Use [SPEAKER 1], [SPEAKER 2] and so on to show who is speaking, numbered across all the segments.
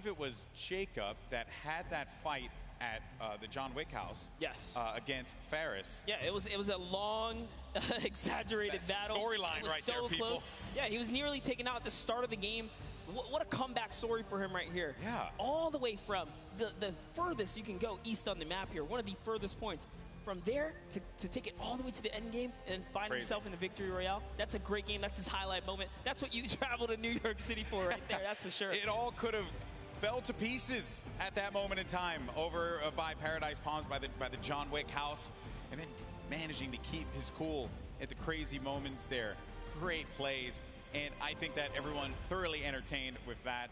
[SPEAKER 1] believe it was Jacob that had that fight at the John Wick house.
[SPEAKER 2] Yes.
[SPEAKER 1] Against Ferris.
[SPEAKER 2] Yeah, it was a long, exaggerated battle.
[SPEAKER 1] Storyline right
[SPEAKER 2] so
[SPEAKER 1] there, people.
[SPEAKER 2] Close. Yeah, he was nearly taken out at the start of the game. What a comeback story for him right here.
[SPEAKER 1] Yeah.
[SPEAKER 2] All the way from the furthest you can go east on the map here, one of the furthest points. From there to take it all the way to the end game and find himself in a victory royale, that's a great game. That's his highlight moment. That's what you travel to New York City for right there, that's for sure.
[SPEAKER 1] It all could have fell to pieces at that moment in time over by Paradise Palms, by the John Wick house, and then managing to keep his cool at the crazy moments there. Great plays. And I think that everyone thoroughly entertained with that.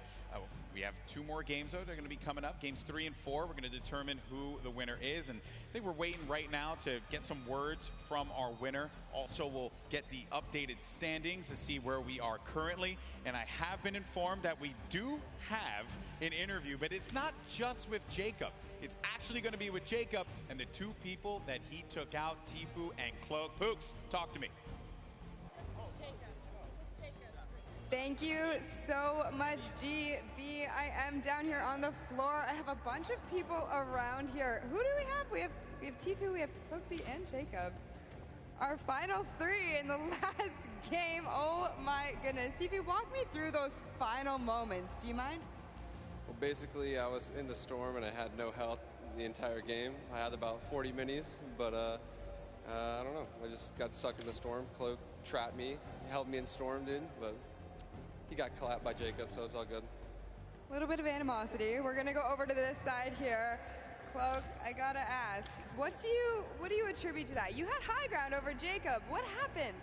[SPEAKER 1] We have 2 more games, though. They're going to be coming up. Games 3 and 4. We're going to determine who the winner is. And I think we're waiting right now to get some words from our winner. Also, we'll get the updated standings to see where we are currently. And I have been informed that we do have an interview, but it's not just with Jacob. It's actually going to be with Jacob and the 2 people that he took out, Tfue and Cloak. Pooks, talk to me.
[SPEAKER 3] Thank you so much, GB. I am down here on the floor. I have a bunch of people around here. Who do we have? We have Tfue, we have Cloaksy, and Jacob. Our final 3 in the last game. Oh my goodness. Tfue, walk me through those final moments. Do you mind?
[SPEAKER 4] Well, basically, I was in the storm and I had no health the entire game. I had about 40 minis, but I don't know. I just got stuck in the storm. Cloak trapped me, held me in storm, dude, but he got clapped by Jacob, so it's all good.
[SPEAKER 3] A little bit of animosity. We're gonna go over to this side here. Cloak, I gotta ask, what do you attribute to that? You had high ground over Jacob. What happened?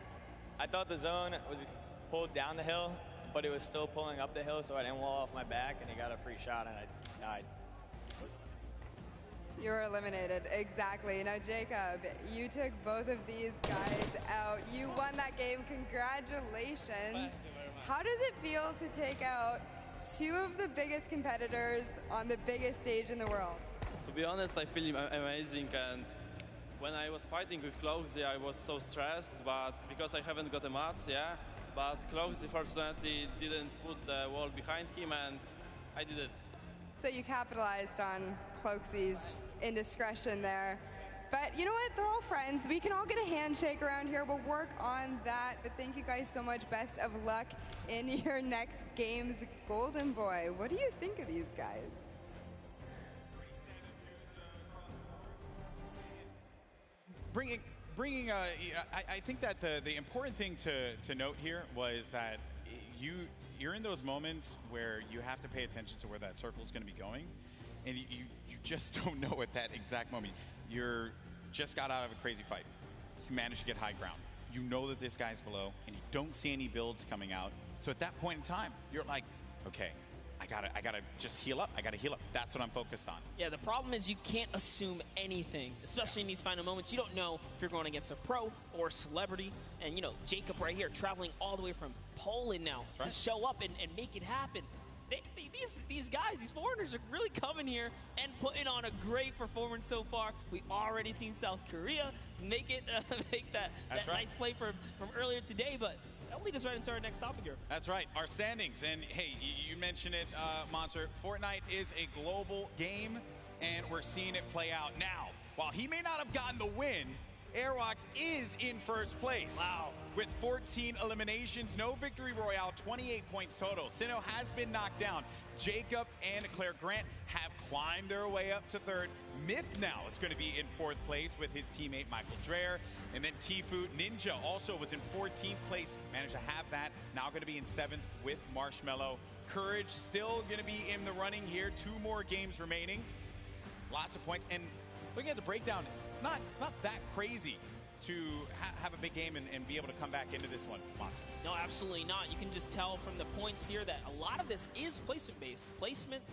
[SPEAKER 5] I thought the zone was pulled down the hill, but it was still pulling up the hill, so I didn't wall off my back, and he got a free shot, and I died.
[SPEAKER 3] You were eliminated, exactly. Now, Jacob, you took both of these guys out. You won that game, congratulations.
[SPEAKER 5] Thank you very much.
[SPEAKER 3] How does it feel to take out 2 of the biggest competitors on the biggest stage in the world?
[SPEAKER 6] To be honest, I feel amazing, and when I was fighting with Cloaksy, I was so stressed, but because I haven't got a match, yeah, but Cloaksy fortunately didn't put the wall behind him, and I did it.
[SPEAKER 3] So you capitalized on Cloaksy's indiscretion there. But you know what? They're all friends. We can all get a handshake around here. We'll work on that. But thank you guys so much. Best of luck in your next games. Golden Boy, what do you think of these guys?
[SPEAKER 1] I think that the important thing to note here was that you're in those moments where you have to pay attention to where that circle is going to be going, and you just don't know at that exact moment. You're just got out of a crazy fight. You managed to get high ground. You know that this guy's below, and you don't see any builds coming out. So at that point in time, you're like, okay, I gotta just heal up. I gotta heal up. That's what I'm focused on.
[SPEAKER 2] Yeah, the problem is you can't assume anything, especially in these final moments. You don't know if you're going against a pro or a celebrity. And, you know, Jacob right here traveling all the way from Poland now to show up and make it happen. These guys, these foreigners are really coming here and putting on a great performance so far. We've already seen South Korea make that nice play from earlier today, but that'll lead us right into our next topic here.
[SPEAKER 1] That's right, our standings. And hey, you mentioned it, Monster. Fortnite is a global game, and we're seeing it play out now. While he may not have gotten the win, Airwalks is in first place.
[SPEAKER 2] Wow.
[SPEAKER 1] With 14 eliminations, no victory royale, 28 points total. Sinnoh has been knocked down. Jacob and Claire Grant have climbed their way up to 3rd. Myth now is going to be in 4th place with his teammate Michael Dreher. And then Tfue Ninja also was in 14th place, managed to have that. Now going to be in 7th with Marshmello. Courage still going to be in the running here. 2 more games remaining. Lots of points. And looking at the breakdown, it's not that crazy to have a big game and be able to come back into this one, Monster.
[SPEAKER 2] No, absolutely not. You can just tell from the points here that a lot of this is placement-based. Placement,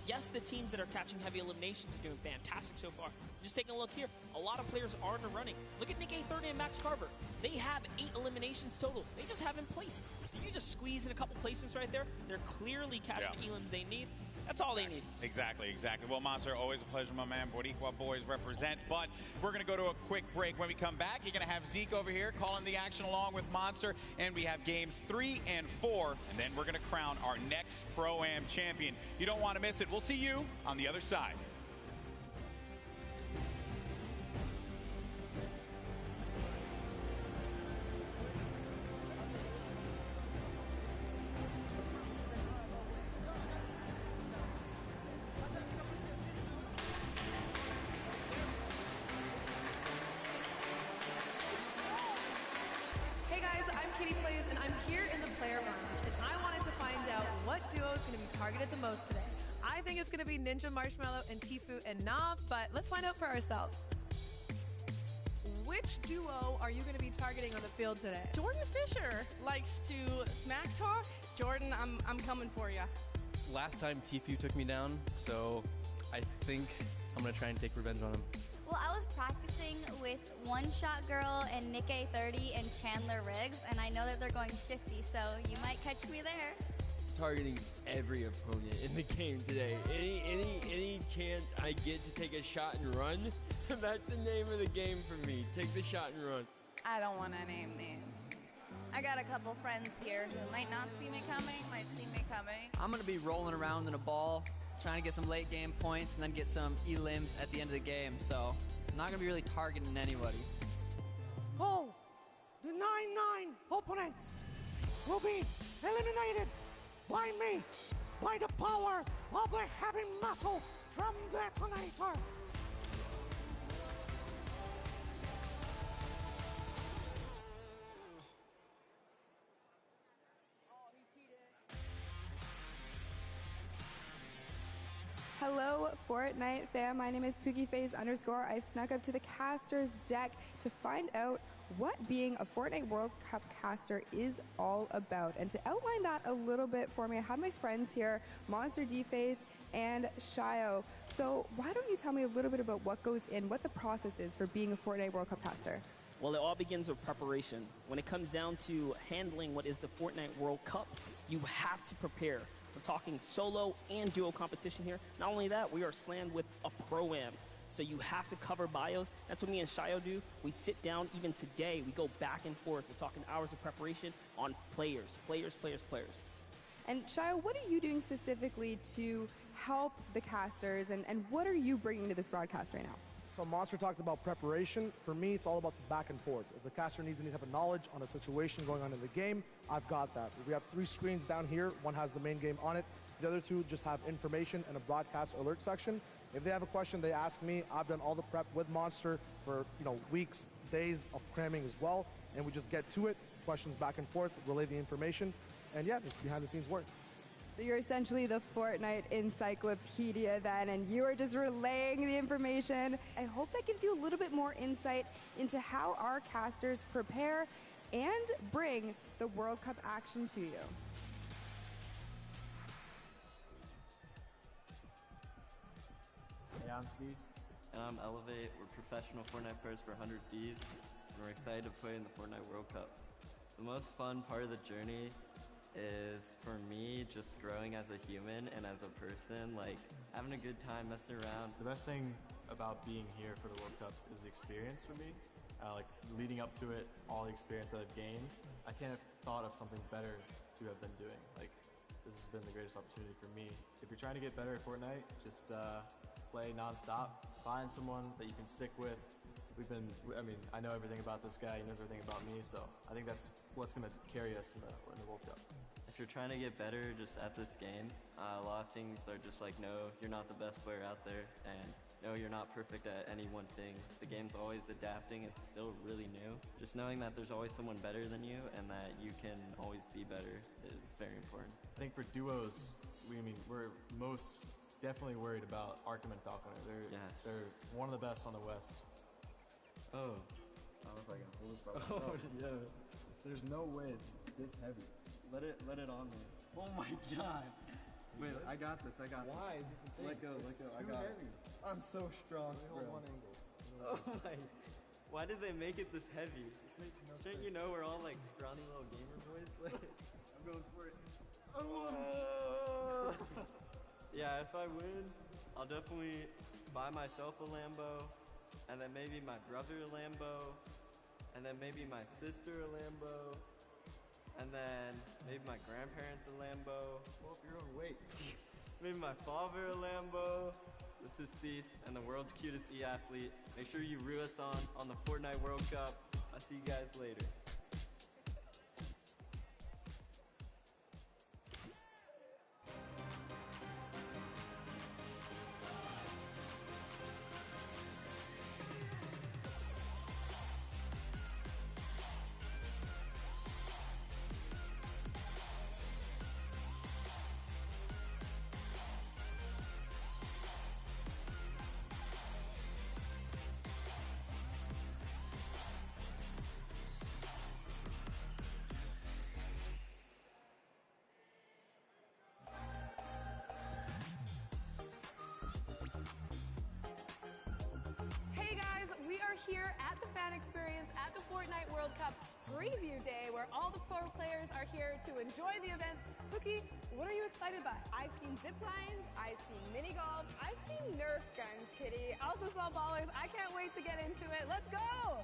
[SPEAKER 2] yes, the teams that are catching heavy eliminations are doing fantastic so far. Just taking a look here, a lot of players are in the running. Look at Nick A30 and Max Carver. They have 8 eliminations total. They just haven't placed. If you just squeeze in a couple placements right there, they're clearly catching the elims they need. That's all they need.
[SPEAKER 1] Exactly, exactly. Well, Monster, always a pleasure, my man. Boricua boys represent. But we're going to go to a quick break. When we come back, you're going to have Zeke over here calling the action along with Monster. And we have games 3 and 4. And then we're going to crown our next Pro-Am champion. You don't want to miss it. We'll see you on the other side.
[SPEAKER 7] Targeted the most today. I think it's going to be Ninja, Marshmallow, and Tfue and Nav, but let's find out for ourselves. Which duo are you going to be targeting on the field today?
[SPEAKER 8] Jordan Fisher likes to smack talk. Jordan, I'm coming for you.
[SPEAKER 9] Last time Tfue took me down, so I think I'm going to try and take revenge on him.
[SPEAKER 10] Well, I was practicing with One Shot Girl and Nick A30 and Chandler Riggs, and I know that they're going 50, so you might catch me there.
[SPEAKER 11] Targeting every opponent in the game today. Any chance I get to take a shot and run, that's the name of the game for me. Take the shot and run.
[SPEAKER 12] I don't want to name names. I got a couple friends here who might not see me coming, might see me coming.
[SPEAKER 13] I'm going to be rolling around in a ball, trying to get some late game points, and then get some elims at the end of the game. So I'm not going to be really targeting anybody.
[SPEAKER 14] Oh, the 9-9 opponents will be eliminated by me, by the power of the heavy metal drum detonator.
[SPEAKER 3] Hello, Fortnite fam. My name is PookieFace_. I've snuck up to the caster's deck to find out what being a Fortnite World Cup caster is all about. And to outline that a little bit for me, I have my friends here, Monster D-Face and Shio. So why don't you tell me a little bit about what goes in, what the process is for being a Fortnite World Cup caster?
[SPEAKER 2] Well, it all begins with preparation. When it comes down to handling what is the Fortnite World Cup, you have to prepare. We're talking solo and duo competition here. Not only that, we are slammed with a Pro-Am. So you have to cover bios. That's what me and Shio do. We sit down even today. We go back and forth. We're talking hours of preparation on players.
[SPEAKER 3] And Shio, what are you doing specifically to help the casters, and what are you bringing to this broadcast right now?
[SPEAKER 15] So Monster talked about preparation. For me, it's all about the back and forth. If the caster needs any type of knowledge on a situation going on in the game, I've got that. We have 3 screens down here. One has the main game on it. The other 2 just have information and a broadcast alert section. If they have a question, they ask me. I've done all the prep with Monster for weeks, days of cramming as well, and we just get to it. Questions back and forth, relay the information, and yeah, just behind the scenes work.
[SPEAKER 3] So you're essentially the Fortnite encyclopedia then, and you are just relaying the information. I hope that gives you a little bit more insight into how our casters prepare and bring the World Cup action to you.
[SPEAKER 16] Hey, I'm Steves.
[SPEAKER 17] And I'm Elevate. We're professional Fortnite players for 100 Thieves, and we're excited to play in the Fortnite World Cup. The most fun part of the journey is, for me, just growing as a human and as a person, like having a good time messing around.
[SPEAKER 16] The best thing about being here for the World Cup is the experience for me. Like leading up to it, all the experience that I've gained, I can't have thought of something better to have been doing. Like, this has been the greatest opportunity for me. If you're trying to get better at Fortnite, just play non-stop, find someone that you can stick with. I know everything about this guy, he knows everything about me, so I think that's what's going to carry us in the World Cup.
[SPEAKER 17] If you're trying to get better just at this game, a lot of things are just like, no, you're not the best player out there, and no, you're not perfect at any one thing. The game's always adapting, it's still really new. Just knowing that there's always someone better than you and that you can always be better is very important.
[SPEAKER 16] I think for duos, we're most definitely worried about Arkham and Falconer. They're one of the best on the West.
[SPEAKER 17] Oh.
[SPEAKER 16] I don't know if I can pull this by myself. Yeah. There's no way it's this heavy.
[SPEAKER 17] Let it on me.
[SPEAKER 16] Oh my god. Wait, I got this.
[SPEAKER 17] Why is this a thing?
[SPEAKER 16] Let go. I got it. I'm so strong. Hold one angle.
[SPEAKER 17] Oh my. Why did they make it this heavy?
[SPEAKER 16] This makes no sense.
[SPEAKER 17] Shouldn't you know we're all like scrawny little gamer boys?
[SPEAKER 16] I'm going for it.
[SPEAKER 17] Yeah, Yeah, if I win, I'll definitely buy myself a Lambo, and then maybe my brother a Lambo, and then maybe my sister a Lambo, and then maybe my grandparents a Lambo. Well, if you're overweight. Maybe my father a Lambo. This is Cease, and the world's cutest e-athlete. Make sure you root us on the Fortnite World Cup. I'll see you guys later.
[SPEAKER 7] Hey guys, we are here at the fan experience at the Fortnite World Cup preview day where all the pro players are here to enjoy the event. Cookie, what are you excited by?
[SPEAKER 3] I've seen zip lines, I've seen mini golf, I've seen Nerf guns, Kitty.
[SPEAKER 7] I also saw ballers. I can't wait to get into it. Let's go!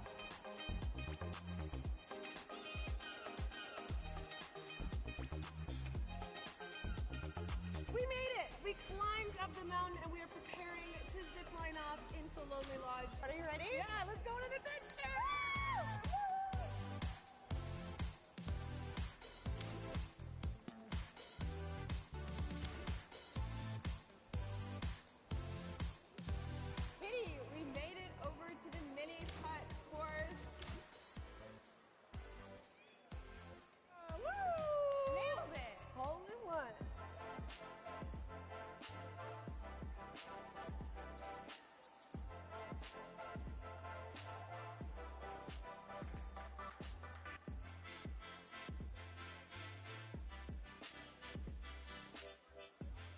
[SPEAKER 7] We made it! We climbed up the mountain and we are preparing to zip line off into Lonely Lodge.
[SPEAKER 3] Are you ready?
[SPEAKER 7] Yeah, let's go on an adventure!
[SPEAKER 3] Kitty, we made it over to the mini putt course.
[SPEAKER 7] Woo!
[SPEAKER 3] Nailed it!
[SPEAKER 7] Hole in one.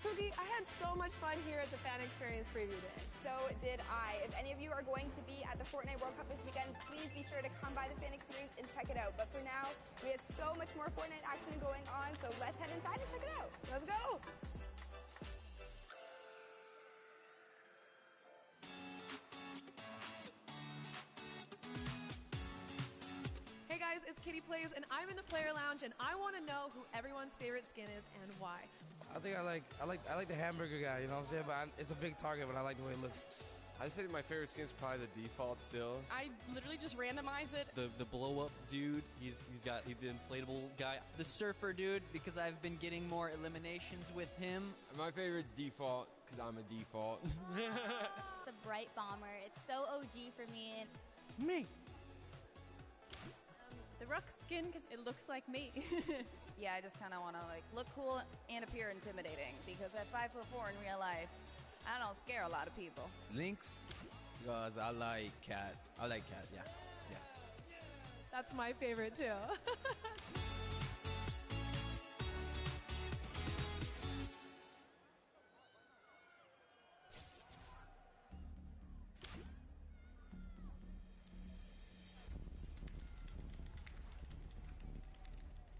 [SPEAKER 7] Cookie, I had so much fun here at the Fan Experience Preview Day.
[SPEAKER 3] So did I. If any of you are going to be at the Fortnite World Cup this weekend, please be sure to come by the fan experience and check it out. But for now, we have so much more Fortnite action going on, so let's head inside and check it out.
[SPEAKER 7] Let's go! Hey guys, it's Kitty Plays, and I'm in the player lounge, and I want to know who everyone's favorite skin is and why.
[SPEAKER 18] I think I like the hamburger guy, you know what I'm saying? But it's a big target, but I like the way it looks.
[SPEAKER 4] I'd say my favorite skin is probably the default still.
[SPEAKER 8] I literally just randomize it.
[SPEAKER 9] The blow up dude, he's the inflatable guy.
[SPEAKER 13] The surfer dude, because I've been getting more eliminations with him.
[SPEAKER 11] My favorite's default, because I'm a default.
[SPEAKER 10] The bright bomber. It's so OG for me.
[SPEAKER 14] Me.
[SPEAKER 7] The Rook skin, because it looks like me.
[SPEAKER 12] Yeah, I just kind of want to like look cool and appear intimidating because at 5'4" in real life, I don't scare a lot of people.
[SPEAKER 19] Lynx, because I like cat. Yeah.
[SPEAKER 7] That's my favorite too.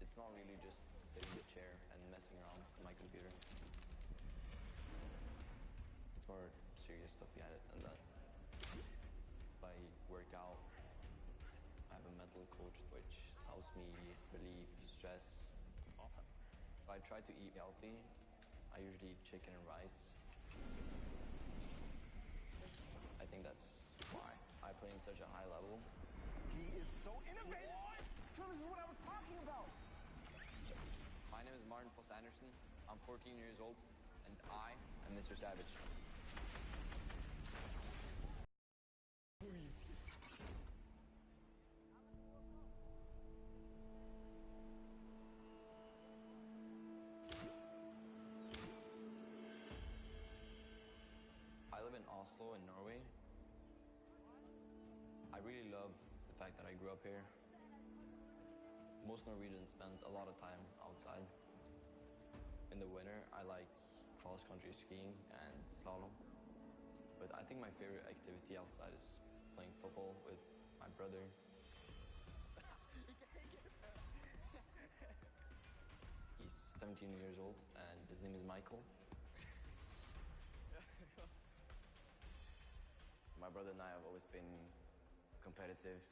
[SPEAKER 20] It's not really just sitting in the chair and messing around on my computer. It's more serious stuff behind it than that. If I work out, I have a mental coach which helps me relieve stress. Awesome. If I try to eat healthy, I usually eat chicken and rice. I think that's why I play in such a high level.
[SPEAKER 14] He is so innovative. This is what I was talking about.
[SPEAKER 20] My name is Martin Foss Anderson. I'm 14 years old, and I am Mr. Savage. I live in Oslo in Norway. I really love the fact that I grew up here. Most Norwegians spend a lot of time outside. In the winter, I like cross-country skiing and slalom. But I think my favorite activity outside is playing football with my brother. He's 17 years old and his name is Michael. brother and I have always been competitive.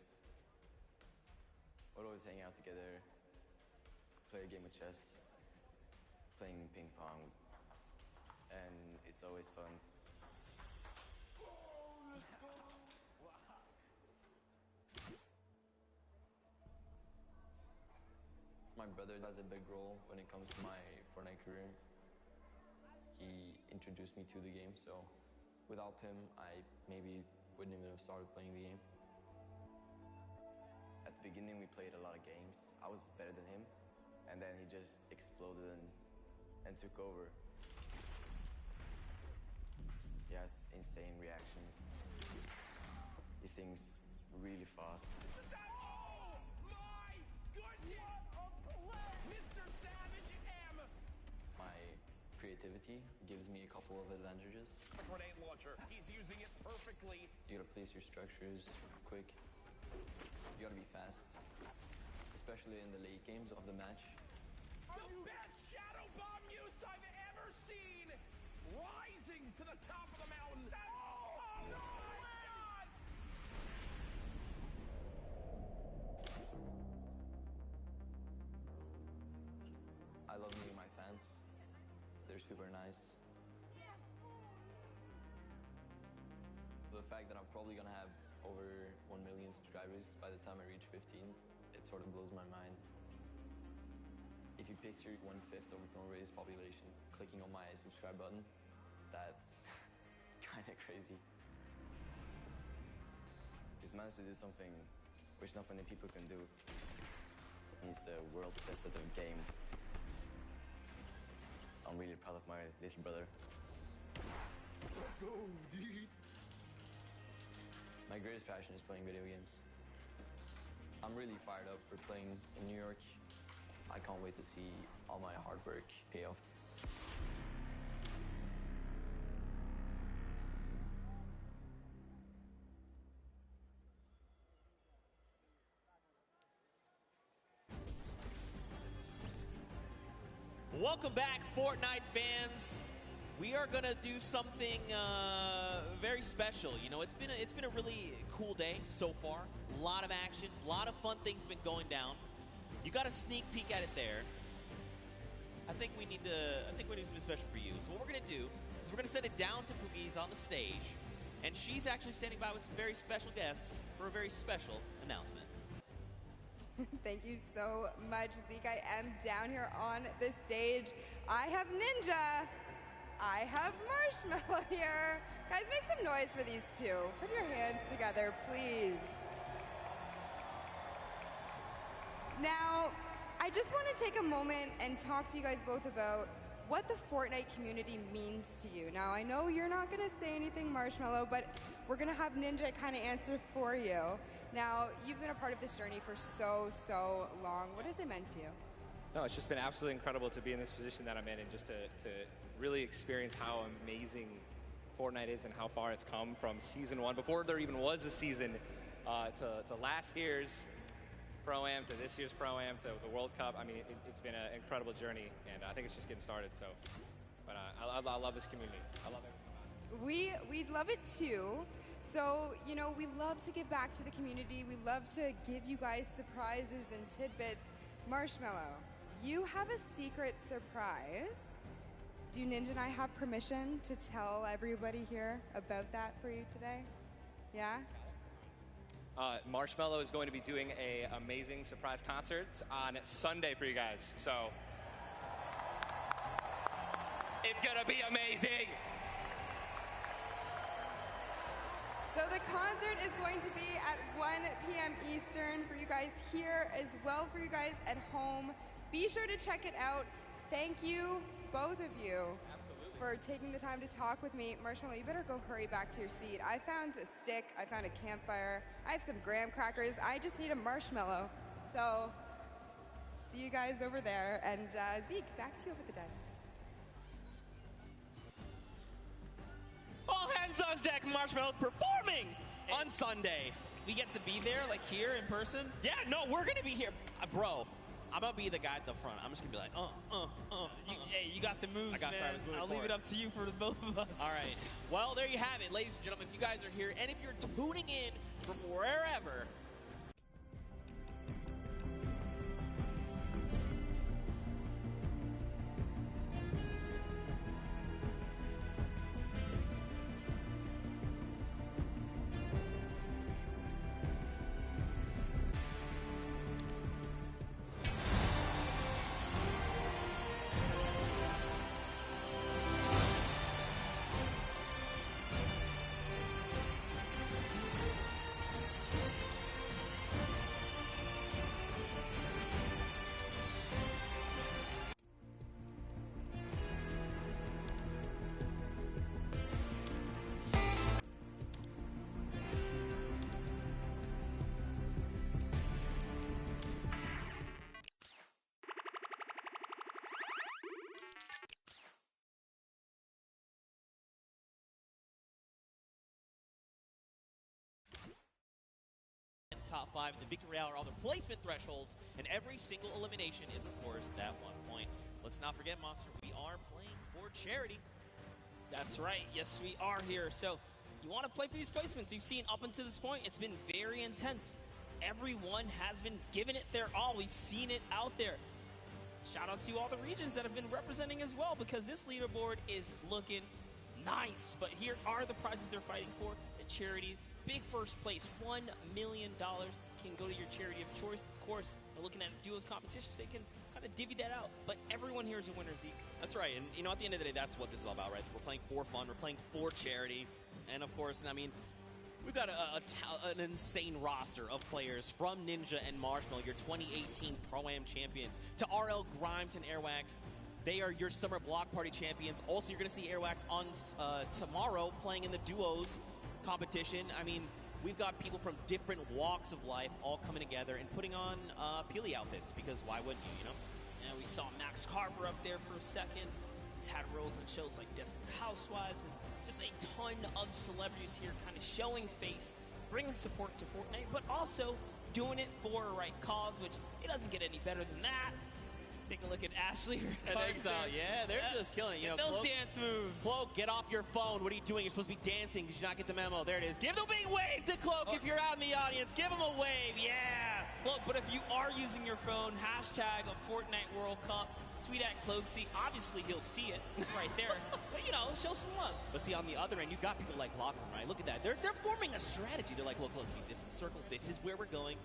[SPEAKER 20] We'd always hang out together, play a game of chess, playing ping pong, and it's always fun. My brother has a big role when it comes to my Fortnite career. He introduced me to the game, so without him, I maybe wouldn't even have started playing the game. At the beginning, we played a lot of games. I was better than him, and then he just exploded and took over. He has insane reactions. He thinks really fast. My creativity gives me a couple of advantages.
[SPEAKER 21] A grenade launcher. He's using it perfectly.
[SPEAKER 20] You gotta place your structures quick. You gotta be fast, especially in the late games of the match.
[SPEAKER 21] The best shadow bomb use I've ever seen! Rising to the top of the mountain. Oh no!
[SPEAKER 20] I love meeting my fans. They're super nice. The fact that I'm probably gonna have over 1 million subscribers by the time I reach 15, it sort of blows my mind. If you picture 1/5 of Norway's population clicking on my subscribe button, that's kind of crazy. He's managed to do something which not many people can do. He's the world's best at the game. I'm really proud of my little brother.
[SPEAKER 21] Let's go, dude.
[SPEAKER 20] My greatest passion is playing video games. I'm really fired up for playing in New York. I can't wait to see all my hard work pay off.
[SPEAKER 22] Welcome back, Fortnite fans. We are gonna do something very special. You know, it's been a really cool day so far. A lot of action, a lot of fun things have been going down. You got a sneak peek at it there. I think we need something special for you. So what we're gonna do is we're gonna send it down to Poogie's on the stage, and she's actually standing by with some very special guests for a very special announcement.
[SPEAKER 3] Thank you so much, Zeke. I am down here on the stage. I have Ninja. I have Marshmallow here. Guys, make some noise for these two. Put your hands together, please. Now, I just want to take a moment and talk to you guys both about what the Fortnite community means to you. Now, I know you're not going to say anything, Marshmallow, but we're going to have Ninja kind of answer for you. Now, you've been a part of this journey for so long. What has it meant to you?
[SPEAKER 23] No, it's just been absolutely incredible to be in this position that I'm in and just to really experience how amazing Fortnite is and how far it's come from Season 1, before there even was a season, to last year's Pro-Am, to this year's Pro-Am, to the World Cup. I mean, it's been an incredible journey, and I think it's just getting started. So, but I love this community. I love it.
[SPEAKER 3] We love it too. So, you know, we love to give back to the community. We love to give you guys surprises and tidbits. Marshmallow, you have a secret surprise. Do Ninja and I have permission to tell everybody here about that for you today? Yeah?
[SPEAKER 23] Marshmallow is going to be doing an amazing surprise concert on Sunday for you guys. So, it's going to be amazing.
[SPEAKER 3] So the concert is going to be at 1 p.m. Eastern for you guys here, as well for you guys at home. Be sure to check it out. Thank you, both of you, for taking the time to talk with me. Marshmallow, you better go hurry back to your seat. I found a stick, I found a campfire, I have some graham crackers, I just need a marshmallow. So, see you guys over there. And Zeke, back to you over the desk.
[SPEAKER 2] All hands on deck, Marshmallow's performing on Sunday. We get to be there, like here in person? Yeah, no, we're going to be here. Bro,
[SPEAKER 22] I'm gonna be the guy at the front. I'm just gonna be like,
[SPEAKER 2] Hey, you got the moves,
[SPEAKER 22] I
[SPEAKER 2] man.
[SPEAKER 22] was moving
[SPEAKER 2] I'll leave it up to you for the both of us.
[SPEAKER 22] All right. Well, there you have it, ladies and gentlemen. If you guys are here, and if you're tuning in from wherever, top 5, the victory hour, all the placement thresholds, and every single elimination is, of course, that 1 point. Let's not forget, Monster, we are playing for charity.
[SPEAKER 2] That's right. Yes, we are here. So you want to play for these placements. You've seen up until this point, it's been very intense. Everyone has been giving it their all. We've seen it out there. Shout out to all the regions that have been representing as well, because this leaderboard is looking nice. But here are the prizes they're fighting for. The charity, big first place, $1 million can go to your charity of choice. Of course, they're looking at duos competitions. They can kind of divvy that out. But everyone here is a winner, Zeke.
[SPEAKER 22] That's right. And, you know, at the end of the day, that's what this is all about, right? We're playing for fun. We're playing for charity. And, of course, I mean, we've got an insane roster of players from Ninja and Marshmallow, your 2018 Pro-Am champions, to RL, Grimes, and Airwax. They are your Summer Block Party champions. Also, you're going to see Airwax on tomorrow playing in the duos competition. I mean, we've got people from different walks of life all coming together and putting on Peely outfits, because why wouldn't you, you know?
[SPEAKER 2] And we saw Max Carver up there for a second. He's had roles on shows like Desperate Housewives, and just a ton of celebrities here kind of showing face, bringing support to Fortnite, but also doing it for a right cause, which it doesn't get any better than that. Take a look at Ashley
[SPEAKER 22] and Exile. Yeah, they're just killing it. You know,
[SPEAKER 2] those
[SPEAKER 22] Cloak,
[SPEAKER 2] dance moves.
[SPEAKER 22] Cloak, get off your phone. What are you doing? You're supposed to be dancing. Did you not get the memo? There it is. Give the big wave to Cloak if you're out in the audience. Give him a wave. Yeah.
[SPEAKER 2] Look, but if you are using your phone, hashtag a Fortnite World Cup, tweet at Cloaksy. Obviously, he'll see it right there. But, you know, show some love.
[SPEAKER 22] But see, on the other end, you got people like Lachlan, right? Look at that. They're forming a strategy. They're like, look, this is the circle. This is where we're going.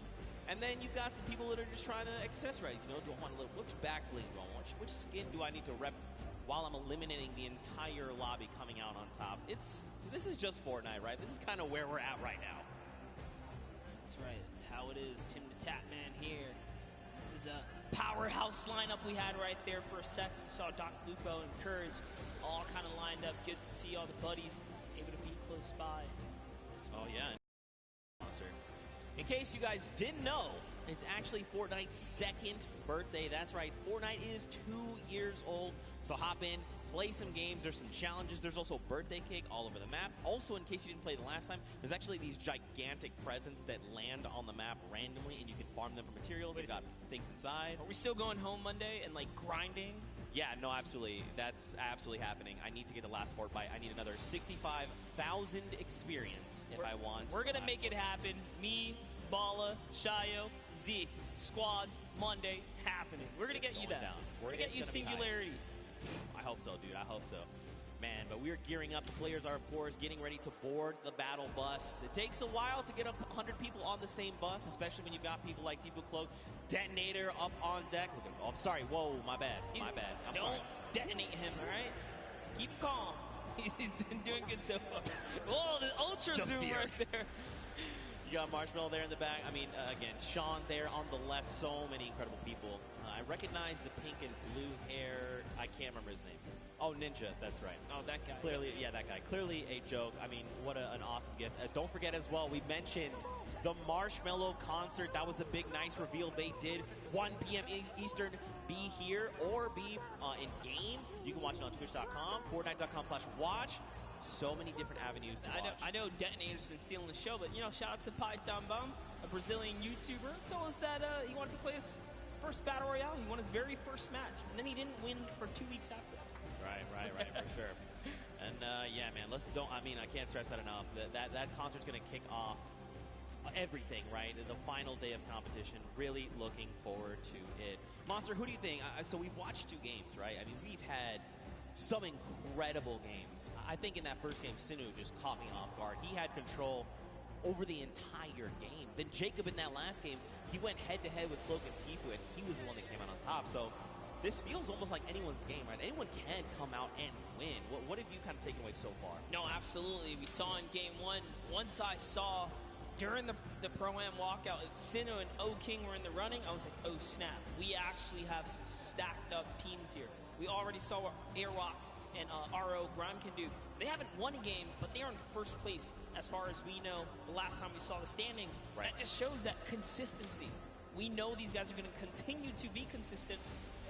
[SPEAKER 22] And then you've got some people that are just trying to accessorize. You know, do I want a little, which back bling do I want? Which skin do I need to rep while I'm eliminating the entire lobby coming out on top? This is just Fortnite, right? This is kind of where we're at right now.
[SPEAKER 2] That's right. That's how it is. Tim the Tatman here. This is a powerhouse lineup we had right there for a second. We saw Doc Lupo and Courage all kind of lined up. Good to see all the buddies able to be close by.
[SPEAKER 22] Oh, yeah. In case you guys didn't know, it's actually Fortnite's second birthday. That's right, Fortnite is 2 years old. So hop in, play some games. There's some challenges. There's also birthday cake all over the map. Also, in case you didn't play the last time, there's actually these gigantic presents that land on the map randomly, and you can farm them for materials. They've got things inside.
[SPEAKER 2] Are we still going home Monday and, like, grinding?
[SPEAKER 22] Yeah, no, absolutely. That's absolutely happening. I need to get the last Fortnite. I need another 65,000 experience if I want.
[SPEAKER 2] We're going to make it happen. Me, Bala, Shayo, Zeke, squads, Monday, happening. We're going to get you that. We're going to get you Singularity.
[SPEAKER 22] I hope so, dude. I hope so. Man, but we're gearing up. The players are, of course, getting ready to board the battle bus. It takes a while to get 100 people on the same bus, especially when you've got people like Tifu Cloak, Detonator up on deck. Look at him. Oh, I'm sorry. Whoa, my bad. My bad. I'm sorry.
[SPEAKER 2] Don't detonate him, all right? Keep calm. He's been doing good so far. Whoa, the ultra zoom right there.
[SPEAKER 22] You got Marshmallow there in the back. I mean, again, Sean there on the left. So many incredible people. I recognize the pink and blue hair. I can't remember his name. Oh, Ninja. That's right.
[SPEAKER 2] Oh, that guy.
[SPEAKER 22] Clearly, yeah, that guy. Clearly a joke. I mean, what an awesome gift. Don't forget as well, we mentioned the Marshmallow concert. That was a big, nice reveal. They did 1 p.m. Eastern. Be here or be in-game. You can watch it on twitch.com, fortnite.com/watch. So many different avenues to watch.
[SPEAKER 2] I know Detonator's been stealing the show, but, you know, shout out to Python Bum, a Brazilian YouTuber, told us that he wanted to play us first Battle Royale. He won his very first match. And then he didn't win for 2 weeks after.
[SPEAKER 22] Right, for sure. And yeah, man, I can't stress that enough. That concert's going to kick off everything, right? The final day of competition. Really looking forward to it. Monster, who do you think? So we've watched 2 games, right? I mean, we've had some incredible games. I think in that first game, Sinu just caught me off guard. He had control over the entire game. Then Jacob in that last game, he went head-to-head with Cloak and Tfue, and he was the one that came out on top. So this feels almost like anyone's game, right? Anyone can come out and win. What have you kind of taken away so far?
[SPEAKER 2] No, absolutely. We saw in game 1, once I saw during the Pro-Am walkout, Sinu and O-King were in the running, I was like, oh snap. We actually have some stacked up teams here. We already saw what Airwalks and RO Grime can do. They haven't won a game, but they are in first place as far as we know the last time we saw the standings. Right. That just shows that consistency. We know these guys are going to continue to be consistent,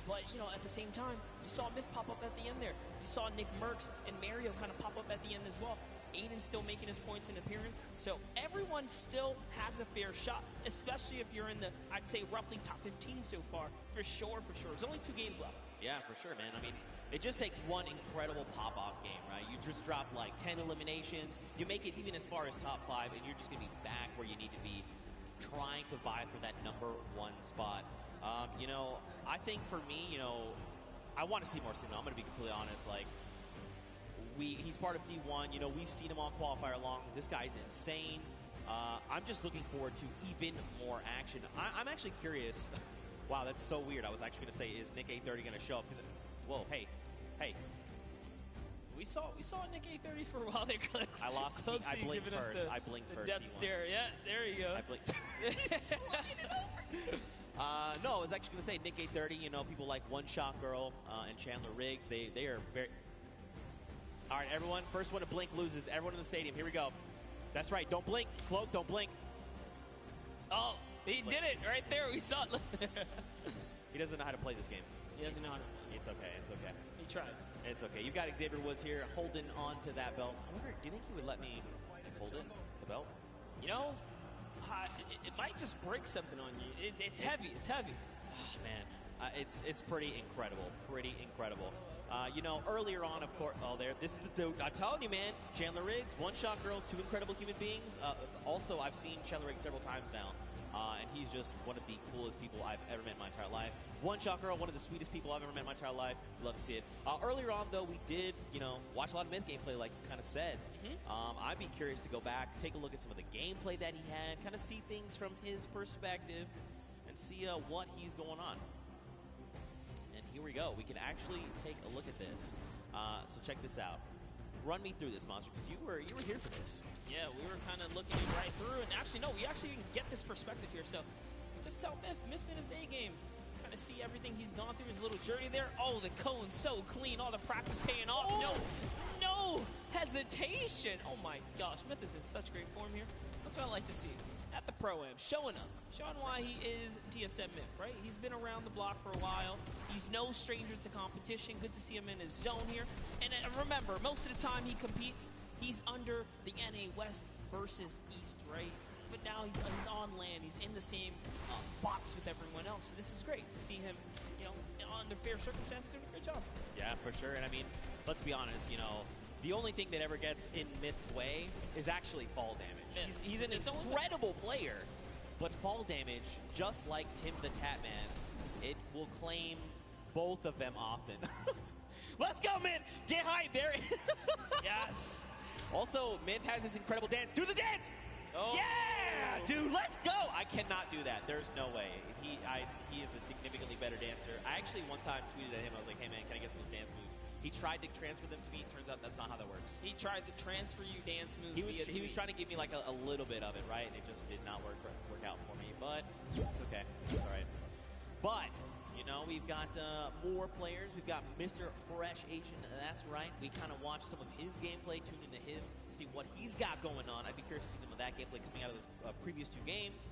[SPEAKER 2] but, you know, at the same time, you saw Myth pop up at the end there. You saw Nick Merckx and Mario kind of pop up at the end as well. Aiden's still making his points in appearance. So everyone still has a fair shot, especially if you're in the, I'd say, roughly top 15 so far. For sure. There's only 2 games left.
[SPEAKER 22] Yeah, for sure, man. I mean, it just takes one incredible pop-off game, right? You just drop like 10 eliminations. You make it even as far as top 5, and you're just going to be back where you need to be, trying to vie for that #1 spot. You know, I think for me, you know, I want to see more Sinu. I'm going to be completely honest. Like, he's part of T1. You know, we've seen him on qualifier long. This guy's insane. I'm just looking forward to even more action. I'm actually curious. Wow, that's so weird. I was actually going to say, is Nick A30 going to show up? Because, whoa, hey.
[SPEAKER 2] We saw Nick A30 for a while there, Cliff.
[SPEAKER 22] I lost. I blinked first. I blinked first.
[SPEAKER 2] Death stare. Yeah, there you go.
[SPEAKER 22] I blinked. No, I was actually going to say Nick A30. You know, people like One Shot Girl and Chandler Riggs. They are very. All right, everyone. First one to blink loses. Everyone in the stadium. Here we go. That's right. Don't blink. Cloak, don't blink.
[SPEAKER 2] Oh, he did it right there. We saw it.
[SPEAKER 22] He doesn't know how to play this game.
[SPEAKER 2] He doesn't know how to.
[SPEAKER 22] It's okay. It's okay.
[SPEAKER 2] He tried.
[SPEAKER 22] It's okay. You've got Xavier Woods here holding on to that belt. I wonder, do you think he would let me hold it, the belt?
[SPEAKER 2] You know, it might just break something on you. It's heavy. It's heavy.
[SPEAKER 22] Oh, man, it's pretty incredible. Pretty incredible. You know, earlier on, of course, this is the I'm telling you, man, Chandler Riggs, One Shot Girl, 2 incredible human beings. Also, I've seen Chandler Riggs several times now. And he's just one of the coolest people I've ever met in my entire life. One Shot Girl, one of the sweetest people I've ever met in my entire life. Love to see it. Earlier on, though, we did, you know, watch a lot of Myth gameplay, like you kind of said. I'd be curious to go back, take a look at some of the gameplay that he had, kind of see things from his perspective, and see what he's going on. And here we go. We can actually take a look at this. So check this out. Run me through this, Monster, because you were here for this.
[SPEAKER 2] Yeah, we were kind of looking right through, and actually, no, we actually didn't get this perspective here. So just tell Myth's in his A game. Kind of see everything he's gone through, his little journey there. Oh, the cone's so clean. All the practice paying off. Oh. No hesitation. Oh my gosh, Myth is in such great form here. That's what I like to see. At the Pro-Am, showing up. Showing why he is TSM Myth, right? He's been around the block for a while. He's no stranger to competition. Good to see him in his zone here. And remember, most of the time he competes, he's under the NA West versus East, right? But now he's on land. He's in the same box with everyone else. So this is great to see him, you know, under fair circumstances doing a great job.
[SPEAKER 22] Yeah, for sure. And I mean, let's be honest, you know, the only thing that ever gets in Myth's way is actually fall damage. He's an incredible player, but fall damage, just like Tim the Tatman, it will claim both of them often. Let's go, Myth! Get hype there!
[SPEAKER 2] Yes!
[SPEAKER 22] Also, Myth has this incredible dance. Do the dance!
[SPEAKER 2] Oh.
[SPEAKER 22] Yeah! Dude, let's go! I cannot do that. There's no way. He is a significantly better dancer. I actually one time tweeted at him, I was like, hey man, can I get some of his dance moves? He tried to transfer them to me. Turns out that's not how that works.
[SPEAKER 2] He tried to transfer you dance moves.
[SPEAKER 22] He was trying to give me like a little bit of it, right? And it just did not work out for me. But it's okay. It's all right. But you know, we've got more players. We've got Mr. Fresh Asian. That's right. We kind of watched some of his gameplay, tuned into him, see what he's got going on. I'd be curious to see some of that gameplay coming out of those previous 2 games.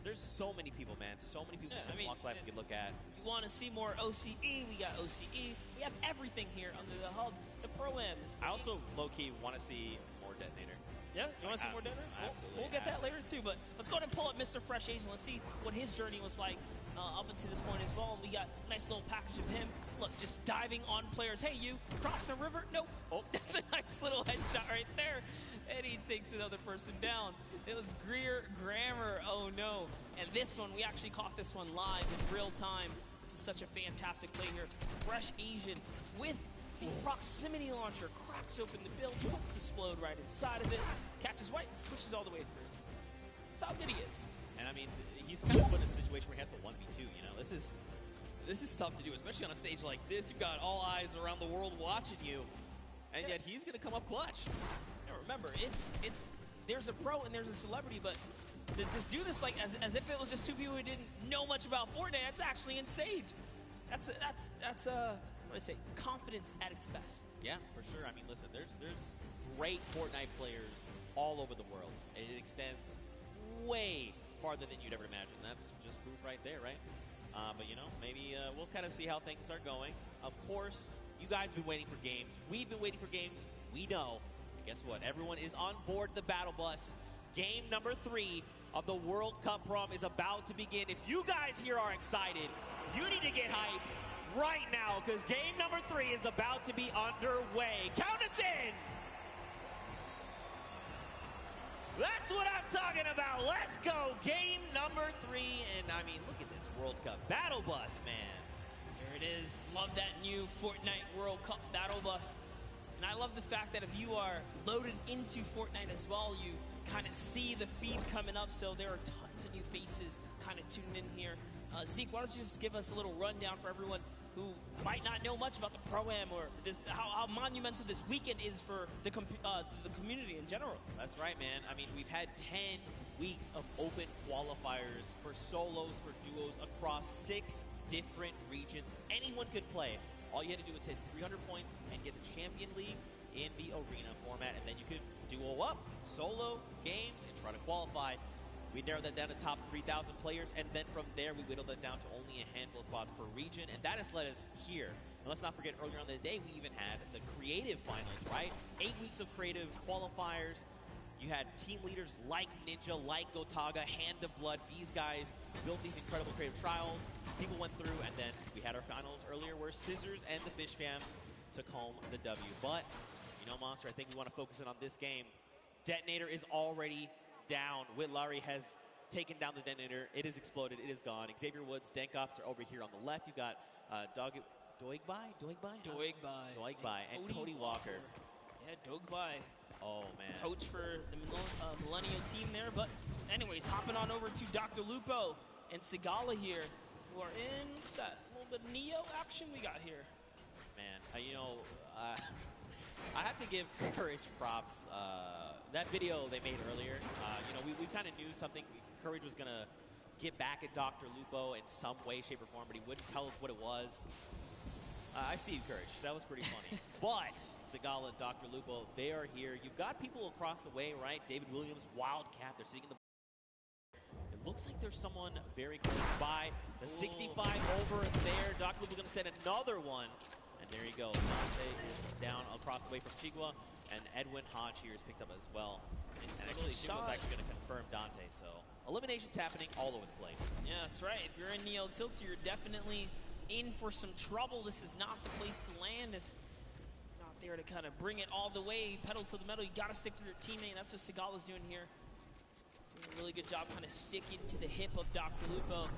[SPEAKER 22] There's so many people, man. So many people in Flakes Life we could look at.
[SPEAKER 2] You want to see more OCE? We got OCE. We have everything here under the hub. The Pro-Am.
[SPEAKER 22] I also, low-key, want to see more Detonator.
[SPEAKER 2] Yeah? You want to see more Detonator?
[SPEAKER 22] Absolutely.
[SPEAKER 2] We'll get that later, too. But let's go ahead and pull up Mr. Fresh Asian. Let's see what his journey was like up until this point as well. And we got a nice little package of him. Look, just diving on players. Hey, you, cross the river? Nope. Oh, that's a nice little headshot right there. And he takes another person down. It was Greer Grammar. Oh, no. And this one, we actually caught this one live in real time. This is such a fantastic play here. Fresh Asian with the proximity launcher, cracks open the build, puts the Splode right inside of it, catches White, pushes all the way through. That's how good he is.
[SPEAKER 22] And I mean, he's kind of put in a situation where he has to 1v2, you know? This is tough to do, especially on a stage like this. You've got all eyes around the world watching you, and yet he's going to come up clutch.
[SPEAKER 2] Yeah, remember, there's a pro and there's a celebrity, but to just do this like as if it was just two people who didn't know much about Fortnite, that's actually insane. That's what do I say, confidence at its best.
[SPEAKER 22] Yeah, for sure. I mean, listen, there's great Fortnite players all over the world. It extends way farther than you'd ever imagine. That's just proof right there, right? But, you know, maybe we'll kind of see how things are going. Of course, you guys have been waiting for games. We've been waiting for games. We know. And guess what? Everyone is on board the battle bus. Game number 3 of the World Cup prom is about to begin. If you guys here are excited, you need to get hyped right now, because game number 3 is about to be underway. Count us in! That's what I'm talking about. Let's go. Game number 3. And I mean, look at this World Cup battle bus, man.
[SPEAKER 2] There it is. Love that new Fortnite World Cup battle bus. And I love the fact that if you are loaded into Fortnite as well, you kind of see the feed coming up. So there are tons of new faces kind of tuning in here. Zeke, why don't you just give us a little rundown for everyone who might not know much about the Pro-Am or how monumental this weekend is for the community in general.
[SPEAKER 22] That's right, man. I mean, we've had 10 weeks of open qualifiers for solos, for duos across 6 different regions. Anyone could play. All you had to do was hit 300 points and get to Champion League in the arena format, and then you could duo up, solo games, and try to qualify. We narrowed that down to top 3,000 players, and then from there, we whittled that down to only a handful of spots per region, and that has led us here. And let's not forget, earlier on in the day, we even had the creative finals, right? 8 weeks of creative qualifiers. You had team leaders like Ninja, like Gotaga, Hand of Blood. These guys built these incredible creative trials. People went through, and then we had our finals earlier where Scissors and the Fish Fam took home the W. But, you know, Monster, I think we want to focus in on this game. Detonator is already down. Whitlari has taken down the Detonator. It has exploded. It is gone. Xavier Woods, Denkops are over here on the left. You got Doigbai, and Cody Walker.
[SPEAKER 2] Yeah, Doigbai.
[SPEAKER 22] Oh, man.
[SPEAKER 2] Coach for the Millennial team there. But anyways, hopping on over to Dr. Lupo and Sigala here, who are in, what's that, a little bit of Neo action we got here.
[SPEAKER 22] Man, you know, I have to give Courage props. That video they made earlier, you know, we kind of knew something. Courage was going to get back at Dr. Lupo in some way, shape, or form, but he wouldn't tell us what it was. I see you, Courage. That was pretty funny. But Sigala, Dr. Lupo, they are here. You've got people across the way, right? David Williams, Wildcat. They're sitting in the... It looks like there's someone very close by. The 65 over there. Dr. Lupo's going to send another one. And there you go. Dante is down across the way from Chigua. And Edwin Hodge here is picked up as well. And actually, Chigua's actually going to confirm Dante. So eliminations happening all over the place.
[SPEAKER 2] Yeah, that's right. If you're in Neo Tilts, you're definitely in for some trouble. This is not the place to land if you're not there to kind of bring it all the way, pedal to the metal. You got to stick through your teammate. That's what Sigala's doing here. Doing a really good job kind of sticking to the hip of Dr. Lupo.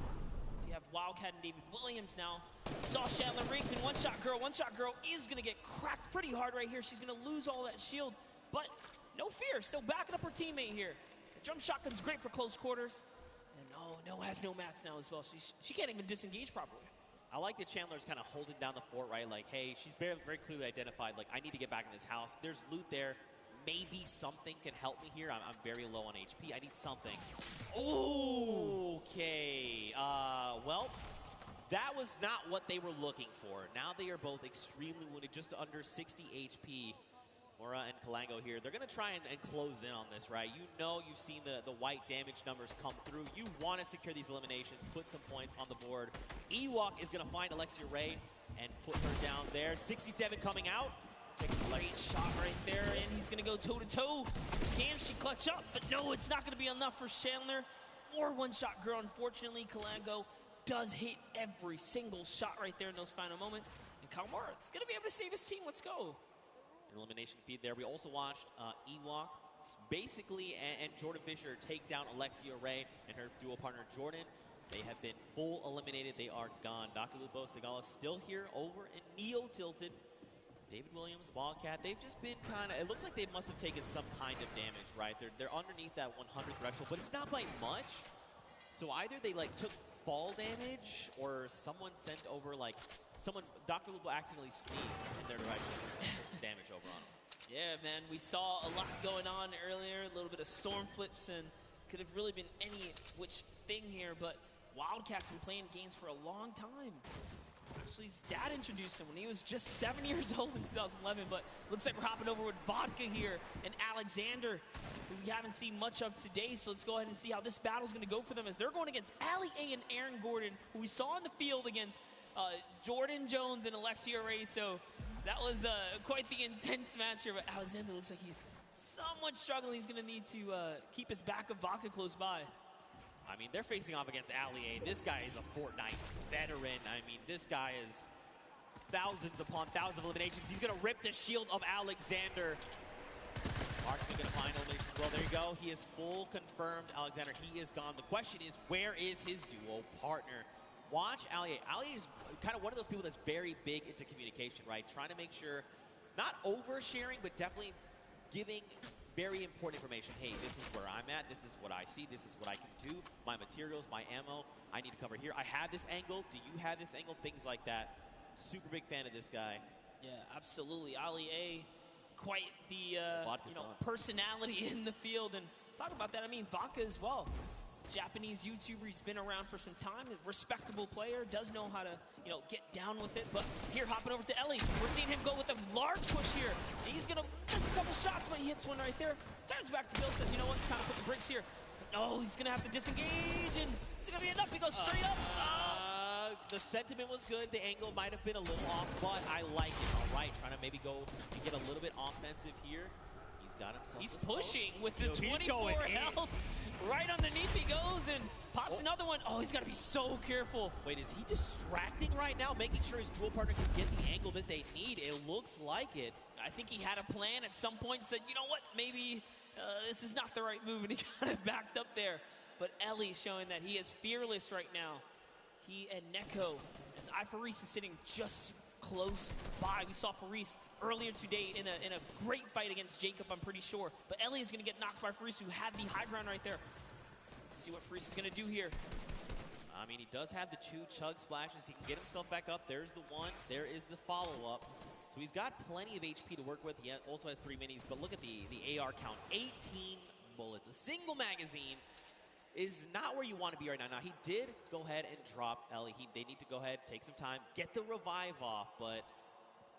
[SPEAKER 2] So you have Wildcat and David Williams now. Saw Chandler Riggs and One Shot Girl. One Shot Girl is going to get cracked pretty hard right here. She's going to lose all that shield, but no fear. Still backing up her teammate here. The jump shotgun's great for close quarters. And oh, no, has no mats now as well. She can't even disengage properly.
[SPEAKER 22] I like that Chandler's kind of holding down the fort, right? Like, hey, she's very, very clearly identified, like, I need to get back in this house. There's loot there. Maybe something can help me here. I'm very low on HP. I need something. Okay. Well, that was not what they were looking for. Now they are both extremely wounded, just under 60 HP. Mora and Kalango here. They're going to try and close in on this, right? You know, you've seen the white damage numbers come through. You want to secure these eliminations, put some points on the board. Ewok is going to find Alexia Ray and put her down there. 67 coming out.
[SPEAKER 2] Great shot right there, and he's going to go toe-to-toe. Can she clutch up? But no, it's not going to be enough for Chandler or One Shot Girl. Unfortunately, Kalango does hit every single shot right there in those final moments. And Kalmar is going to be able to save his team. Let's go.
[SPEAKER 22] An elimination feed there. We also watched Ewok basically and Jordan Fisher take down Alexia Ray and her duo partner Jordan. They have been full eliminated. They are gone. Dr. Lupo Segala still here over in Neo Tilted. David Williams, Wildcat, they've just been kind of, it looks like they must have taken some kind of damage, right? They're underneath that 100 threshold, but it's not by much. So either they like took fall damage or someone sent over like, Dr. Lupo accidentally sneezed in their direction and put some damage over on them.
[SPEAKER 2] Yeah, man, we saw a lot going on earlier, a little bit of storm flips, and could have really been any which thing here, but Wildcat's been playing games for a long time. Actually, his dad introduced him when he was just 7 years old in 2011, but looks like we're hopping over with Vodka here and Alexander, who we haven't seen much of today, so let's go ahead and see how this battle's going to go for them as they're going against Ali A and Aaron Gordon, who we saw in the field against Jordan Jones and Alexia Ray, so that was quite the intense match here, but Alexander looks like he's somewhat struggling. He's going to need to keep his back of Vodka close by.
[SPEAKER 22] I mean, they're facing off against Ali A. This guy is a Fortnite veteran. I mean, this guy is thousands upon thousands of eliminations. He's going to rip the shield of Alexander. Marksman going to find elimination as well. There you go. He is full confirmed. Alexander, he is gone. The question is, where is his duo partner? Watch Ali A. Ali is kind of one of those people that's very big into communication, right? Trying to make sure, not oversharing, but definitely giving very important information. Hey, this is where I'm at. This is what I see. This is what I can do. My materials, my ammo, I need to cover here. I have this angle. Do you have this angle? Things like that. Super big fan of this guy.
[SPEAKER 2] Yeah, absolutely. Ali A, quite the personality in the field. And talk about that, I mean, Vodka as well. Japanese YouTuber, he's been around for some time, a respectable player, does know how to, get down with it. But here, hopping over to Ellie, we're seeing him go with a large push here. He's gonna miss a couple shots, but he hits one right there. Turns back to Bill, says, you know what, it's time to put the bricks here. But no, he's gonna have to disengage, and it's gonna be enough. He goes straight up.
[SPEAKER 22] The sentiment was good. The angle might have been a little off, but I like it. All right, trying to maybe go and get a little bit offensive here. He's got himself.
[SPEAKER 2] He's pushing with the 24 health. Right underneath he goes and pops another one. Oh, he's got to be so careful.
[SPEAKER 22] Wait, is he distracting right now, making sure his dual partner can get the angle that they need? It looks like it.
[SPEAKER 2] I think he had a plan at some point, said, you know what, maybe this is not the right move, and he kind of backed up there. But Ellie showing that he is fearless right now. He and Neko, as Faris is sitting just close by. We saw Faris earlier today in a great fight against Jacob, I'm pretty sure. But Ellie is going to get knocked by Faris, who had the high ground right there. Let's see what Faris is going to do here.
[SPEAKER 22] I mean, he does have the 2 chug splashes. He can get himself back up. There's the one. There is the follow-up. So he's got plenty of HP to work with. He also has 3 minis. But look at the AR count. 18 bullets. A single magazine is not where you want to be right now. Now, he did go ahead and drop Ellie. They need to go ahead, take some time, get the revive off. But,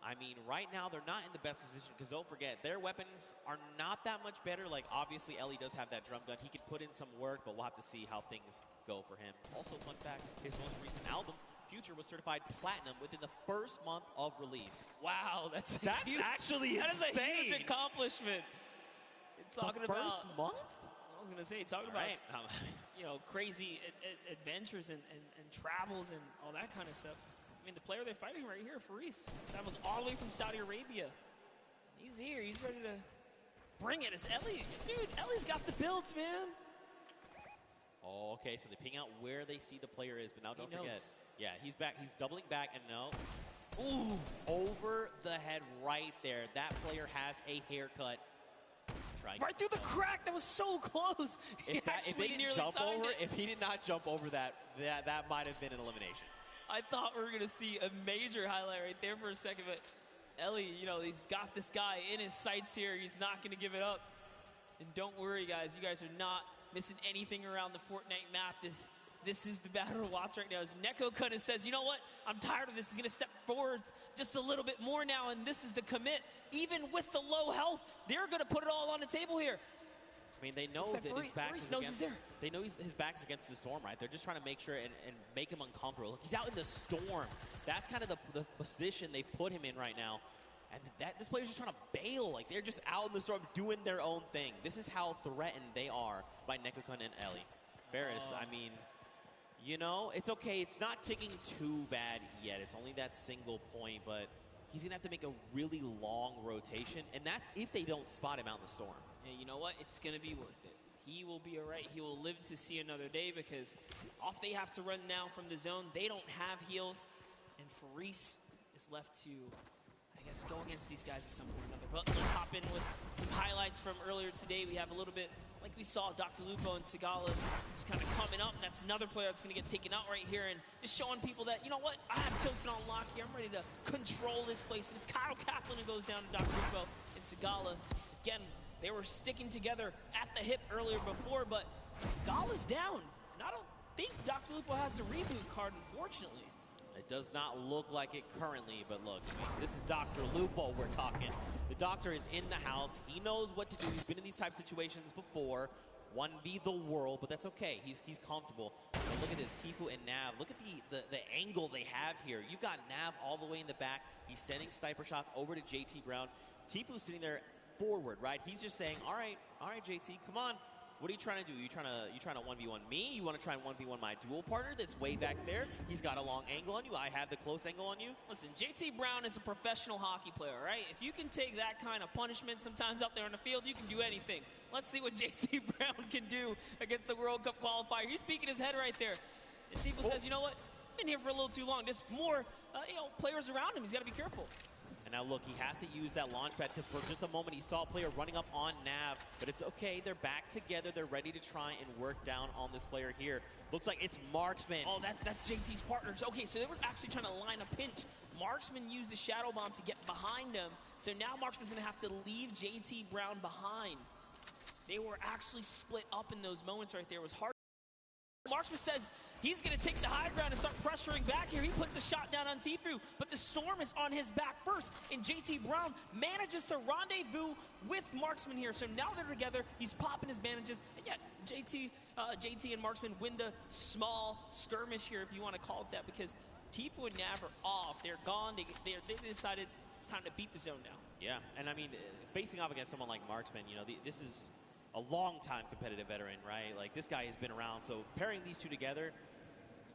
[SPEAKER 22] I mean, right now, they're not in the best position because don't forget, their weapons are not that much better. Like, obviously, Ellie does have that drum gun. He can put in some work, but we'll have to see how things go for him. Also, fun fact, his most recent album, Future, was certified platinum within the first month of release.
[SPEAKER 2] Wow, that's
[SPEAKER 22] huge, actually insane.
[SPEAKER 2] That is a huge accomplishment. Talking about
[SPEAKER 22] first month?
[SPEAKER 2] I was going to say, talking about, crazy adventures and travels and all that kind of stuff. I mean, the player they're fighting right here, Faris, traveled all the way from Saudi Arabia. He's here. He's ready to bring it. It's Ellie. Dude, Ellie's got the builds, man.
[SPEAKER 22] Oh, okay, so they ping out where they see the player is, but now don't forget. Yeah, he's back. He's doubling back, and no. Ooh, over the head right there. That player has a haircut.
[SPEAKER 2] Right through the crack. That was so close.
[SPEAKER 22] If he did not jump over that might have been an elimination.
[SPEAKER 2] I thought we were going to see a major highlight right there for a second, but Ellie, he's got this guy in his sights here. He's not going to give it up. And don't worry, guys. You guys are not missing anything around the Fortnite map. This is the battle to watch right now. As Neko kind of says, you know what? I'm tired of this. He's going to step forwards just a little bit more now, and this is the commit. Even with the low health, they're going to put it all on the table here.
[SPEAKER 22] I mean, they know that his back is against. They know his back's against the storm, right? They're just trying to make sure and make him uncomfortable. Look, he's out in the storm. That's kind of the position they put him in right now. And this player's just trying to bail. Like, they're just out in the storm doing their own thing. This is how threatened they are by Nekokun and Ellie. Ferris, I mean, You know, it's okay. It's not ticking too bad yet. It's only that single point, but he's going to have to make a really long rotation, and that's if they don't spot him out in the storm.
[SPEAKER 2] Yeah, you know what? It's going to be worth it. He will be all right. He will live to see another day because off they have to run now from the zone. They don't have heals, and Faris is left to, I guess, go against these guys at some point or another. But let's hop in with some highlights from earlier today. We have a little bit, like we saw, Dr. Lupo and Sigala just kind of coming up. And that's another player that's going to get taken out right here and just showing people that, you know what, I have Tilted on lock here. I'm ready to control this place. And it's Kyle Kaplan who goes down to Dr. Lupo and Sigala. Again, they were sticking together at the hip earlier before, but Sigala's down. And I don't think Dr. Lupo has the reboot card, unfortunately.
[SPEAKER 22] It does not look like it currently, but look, this is Dr. Lupo we're talking. The doctor is in the house. He knows what to do. He's been in these type of situations before. 1v the world, but that's okay. He's comfortable. But look at this, Tfue and Nav. Look at the angle they have here. You've got Nav all the way in the back. He's sending sniper shots over to JT Brown. Tfue's sitting there forward, right? He's just saying, all right, JT, come on. What are you trying to do? You trying to 1v1 me? You want to try and 1v1 my dual partner that's way back there? He's got a long angle on you. I have the close angle on you.
[SPEAKER 2] Listen, JT Brown is a professional hockey player, right? If you can take that kind of punishment sometimes out there on the field, you can do anything. Let's see what JT Brown can do against the World Cup qualifier. He's speaking his head right there. And Steeple says, you know what? I've been here for a little too long. There's more, players around him. He's got to be careful.
[SPEAKER 22] And now look, he has to use that launch pad because for just a moment he saw a player running up on Nav, but it's okay. They're back together. They're ready to try and work down on this player here. Looks like it's Marksman.
[SPEAKER 2] Oh, that's JT's partners. Okay, so they were actually trying to line a pinch. Marksman used the Shadow Bomb to get behind him, so now Marksman's going to have to leave JT Brown behind. They were actually split up in those moments right there. It was hard. Marksman says he's going to take the high ground and start pressuring back here. He puts a shot down on Tfue, but the Storm is on his back first, and JT Brown manages to rendezvous with Marksman here. So now they're together. He's popping his bandages, and yet JT and Marksman win the small skirmish here, if you want to call it that, because Tfue and Nav are off. They're gone. They decided it's time to beat the zone now.
[SPEAKER 22] Yeah, and I mean, facing off against someone like Marksman, this is a long-time competitive veteran, right? Like, this guy has been around, so pairing these two together,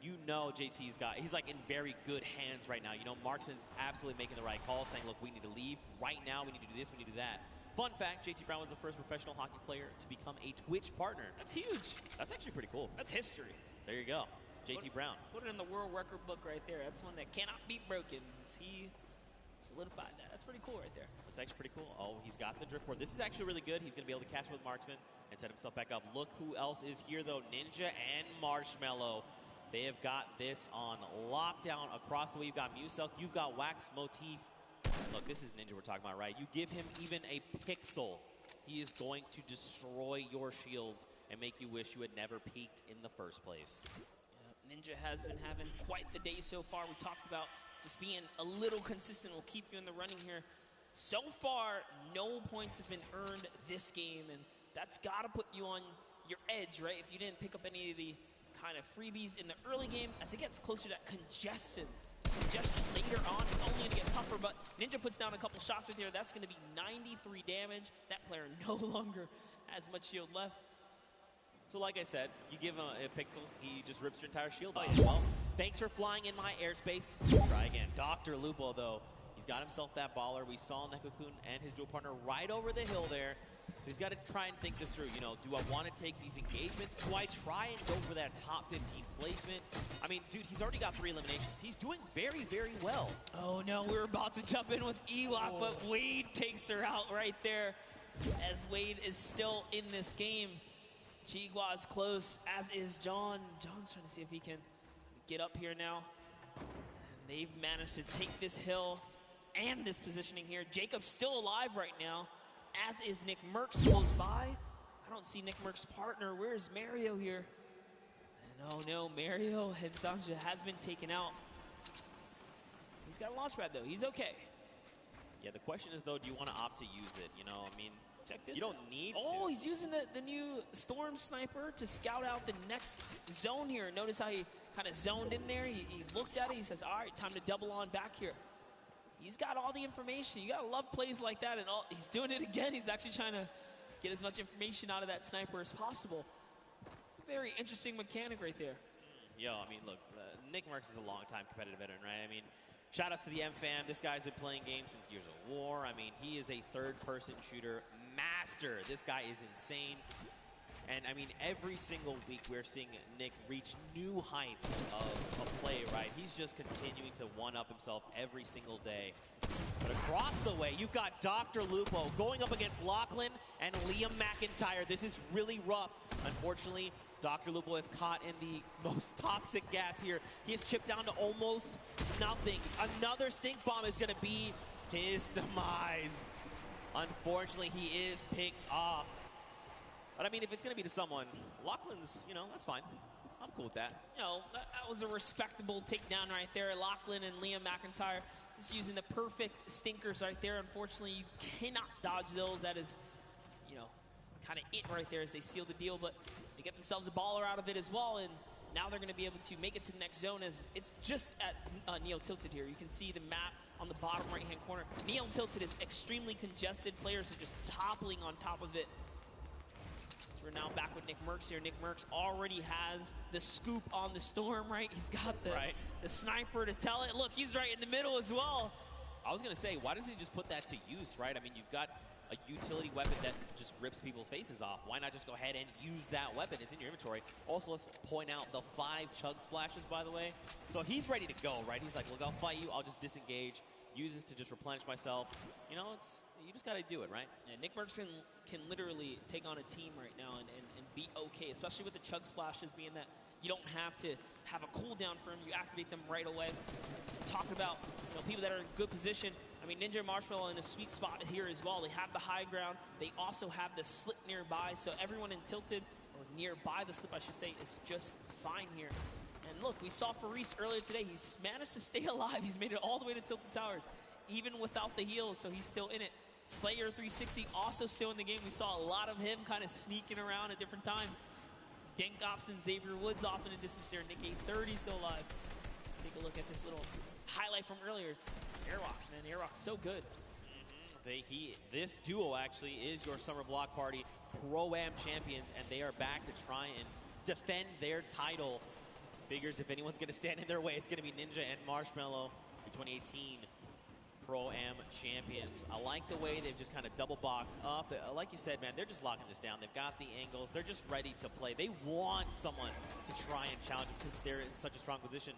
[SPEAKER 22] he's like in very good hands right now. Marksman's absolutely making the right call, saying, look, we need to leave right now, we need to do this, we need to do that. Fun fact, JT Brown was the first professional hockey player to become a Twitch partner.
[SPEAKER 2] That's huge.
[SPEAKER 22] That's actually pretty cool.
[SPEAKER 2] That's history.
[SPEAKER 22] There you go, JT Brown.
[SPEAKER 2] Put it in the world record book right there. That's one that cannot be broken. He solidified that. That's pretty cool right there.
[SPEAKER 22] That's actually pretty cool. Oh, he's got the drift board. This is actually really good. He's going to be able to catch with Marksman and set himself back up. Look who else is here, though. Ninja and Marshmallow. They have got this on lockdown across the way. You've got Muselk. You've got Wax Motif. Look, this is Ninja we're talking about, right? You give him even a pixel, he is going to destroy your shields and make you wish you had never peaked in the first place.
[SPEAKER 2] Ninja has been having quite the day so far. We talked about just being a little consistent will keep you in the running here. So far, no points have been earned this game, and that's got to put you on your edge, right? If you didn't pick up any of the kind of freebies in the early game, as it gets closer to that congestion later on, it's only going to get tougher, but Ninja puts down a couple shots right there. That's going to be 93 damage. That player no longer has much shield left.
[SPEAKER 22] So like I said, you give him a pixel, he just rips your entire shield off.
[SPEAKER 2] Yeah.
[SPEAKER 22] Well, thanks for flying in my airspace. Try again. Dr. Lupo, though, he's got himself that baller. We saw Nekokun and his dual partner right over the hill there. So he's got to try and think this through. Do I want to take these engagements? Do I try and go for that top 15 placement? I mean, dude, he's already got 3 eliminations. He's doing very, very well.
[SPEAKER 2] Oh, no, we were about to jump in with Ewok, but Wade takes her out right there as Wade is still in this game. Chigua is close, as is John. John's trying to see if he can get up here now. And they've managed to take this hill and this positioning here. Jacob's still alive right now, as is Nick Merckx close by. I don't see Nick Merck's partner. Where's Mario here? And oh no, Mario Hensanja has been taken out. He's got a launch pad though, he's okay.
[SPEAKER 22] Yeah, the question is though, do you want to opt to use it? I mean,
[SPEAKER 2] check this
[SPEAKER 22] you don't
[SPEAKER 2] out.
[SPEAKER 22] need
[SPEAKER 2] to.
[SPEAKER 22] to.
[SPEAKER 2] He's using the new Storm Sniper to scout out the next zone here. Notice how he kind of zoned in there. He looked at it. He says, all right, time to double on back here. He's got all the information. You got to love plays like that. And he's doing it again. He's actually trying to get as much information out of that sniper as possible. Very interesting mechanic right there.
[SPEAKER 22] Yo, I mean, look, Nick Merckx is a long-time competitive veteran, right? I mean, shout outs to the M-Fam. This guy's been playing games since Gears of War. I mean, he is a third-person shooter master. This guy is insane. And, I mean, every single week we're seeing Nick reach new heights of play, right? He's just continuing to one-up himself every single day. But across the way, you've got Dr. Lupo going up against Lachlan and Liam McIntyre. This is really rough. Unfortunately, Dr. Lupo is caught in the most toxic gas here. He is chipped down to almost nothing. Another stink bomb is going to be his demise. Unfortunately, he is picked off. But, I mean, if it's going to be to someone, Lachlan's, you know, that's fine. I'm cool with that.
[SPEAKER 2] You know, that was a respectable takedown right there. Lachlan and Liam McIntyre just using the perfect stinkers right there. Unfortunately, you cannot dodge those. That is, you know, kind of it right there as they seal the deal. But they get themselves a baller out of it as well. And now they're going to be able to make it to the next zone as it's just at Neo Tilted here. You can see the map on the bottom right-hand corner. Neo Tilted is extremely congested. Players are just toppling on top of it. We're now back with Nick Merckx here. Nick Merckx already has the scoop on the Storm, right? He's got the sniper to tell it. Look, he's right in the middle as well.
[SPEAKER 22] I was going to say, why doesn't he just put that to use, right? I mean, you've got a utility weapon that just rips people's faces off. Why not just go ahead and use that weapon? It's in your inventory. Also, let's point out the 5 chug splashes, by the way. So he's ready to go, right? He's like, look, I'll fight you. I'll just disengage. Use this to just replenish myself. You know, you just got to do it, right?
[SPEAKER 2] Yeah, Nick Merckx can literally take on a team right now and be okay, especially with the chug splashes being that you don't have to have a cooldown for them. You activate them right away. Talking about people that are in good position. I mean, Ninja and Marshmallow in a sweet spot here as well. They have the high ground. They also have the slip nearby, so everyone in Tilted, or nearby the slip, I should say, is just fine here. And look, we saw Faris earlier today. He's managed to stay alive. He's made it all the way to Tilted Towers, even without the heals, so he's still in it. Slayer 360 also still in the game. We saw a lot of him kind of sneaking around at different times. Denkops and Xavier Woods off in the distance there. Nick A30 still alive. Let's take a look at this little highlight from earlier. It's Airwalks, man. Airwalks so good.
[SPEAKER 22] This duo actually is your Summer Block Party Pro-Am champions, and they are back to try and defend their title. Figures if anyone's going to stand in their way, it's going to be Ninja and Marshmallow, the 2018 Pro-Am champions. I like the way they've just kind of double boxed up. Like you said, man, they're just locking this down. They've got the angles. They're just ready to play. They want someone to try and challenge them because they're in such a strong position.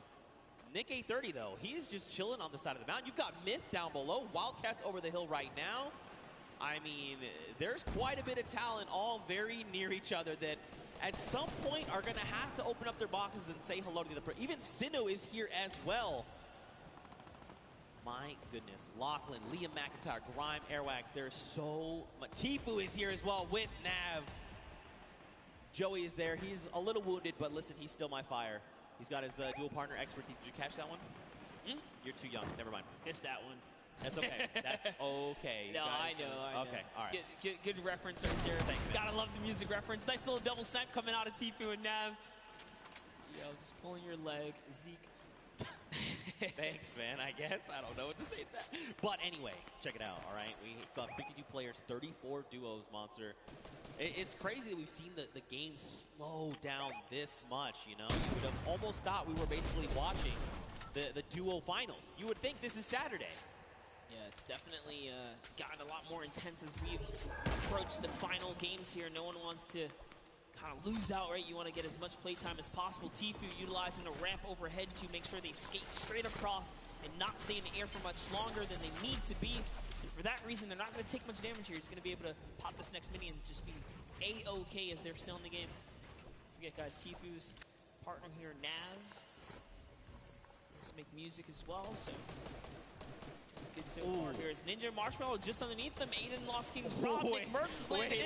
[SPEAKER 22] Nick A30, though, he is just chilling on the side of the mountain. You've got Myth down below. Wildcats over the hill right now. I mean, there's quite a bit of talent all very near each other that at some point are going to have to open up their boxes and say hello to the pro. Even Sinnoh is here as well. My goodness. Lachlan, Liam McIntyre, Grime, Airwax. There's so much. Tifu is here as well with Nav. Joey is there. He's a little wounded, but listen, he's still my fire. He's got his dual partner expert. Did you catch that one? You're too young. Never mind.
[SPEAKER 2] Missed that one.
[SPEAKER 22] That's okay. That's okay.
[SPEAKER 2] No,
[SPEAKER 22] guys.
[SPEAKER 2] I know.
[SPEAKER 22] Okay, all right.
[SPEAKER 2] Good reference right there.
[SPEAKER 22] Thanks, man.
[SPEAKER 2] Gotta love the music reference. Nice little double snipe coming out of Tifu and Nav. Yo, just pulling your leg, Zeke.
[SPEAKER 22] Thanks, man, I guess. I don't know what to say to that. But anyway, check it out, all right? We saw 52 players, 34 duos, Monster. It's crazy that we've seen the game slow down this much, you know? You would have almost thought we were basically watching the duo finals. You would think this is Saturday.
[SPEAKER 2] Yeah, it's definitely gotten a lot more intense as we approach the final games here. No one wants to kind of lose out, right? You want to get as much playtime as possible. Tifu utilizing the ramp overhead to make sure they skate straight across and not stay in the air for much longer than they need to be. And for that reason, they're not going to take much damage here. He's going to be able to pop this next mini and just be A-OK as they're still in the game. Don't forget, guys, Tifu's partner here, Nav. Let's make music as well, so good so far here. It's Ninja and Marshmallow just underneath them. Aiden lost King's Rob. Nick Merckx slammed in.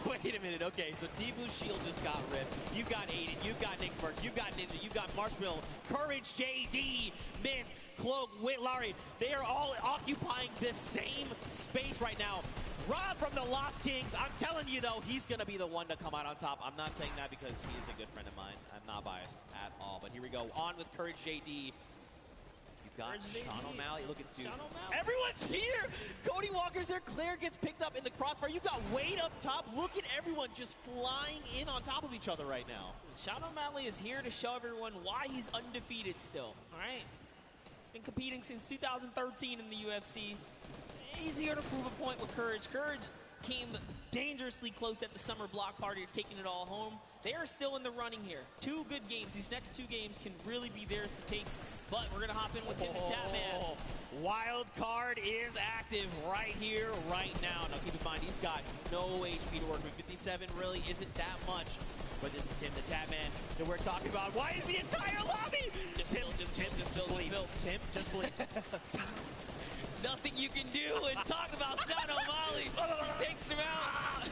[SPEAKER 22] Wait a minute. Okay, so Tifu's shield just got ripped. You've got Aiden. You've got Nick Merckx. You've got Ninja. You've got Marshmallow. Courage, JD, Myth, Cloak, Larry. They are all occupying this same space right now. Rob from the Lost Kings. I'm telling you, though, he's going to be the one to come out on top. I'm not saying that because he is a good friend of mine. I'm not biased at all. But here we go. On with Courage, JD. You got Sean O'Malley. Look at dude.
[SPEAKER 2] Sean O'Malley.
[SPEAKER 22] Everyone's here. Cody Walker's there. Claire gets picked up in the crossfire. You got Wade up top. Look at everyone just flying in on top of each other right now.
[SPEAKER 2] Sean O'Malley is here to show everyone why he's undefeated still. All right. He's been competing since 2013 in the UFC. He's here to prove a point with Courage. Courage came dangerously close at the summer block party, taking it all home. They are still in the running here. 2 good games. These next 2 games can really be theirs to take. But we're going to hop in with Tim the Tatman.
[SPEAKER 22] Wild card is active right here, right now. Now keep in mind, he's got no HP to work with. 57 really isn't that much. But this is Tim the Tatman that we're talking about. Why is the entire lobby? Tim, just believe. Tim, just believe.
[SPEAKER 2] Nothing you can do and talk about Sean O'Malley. He takes him out.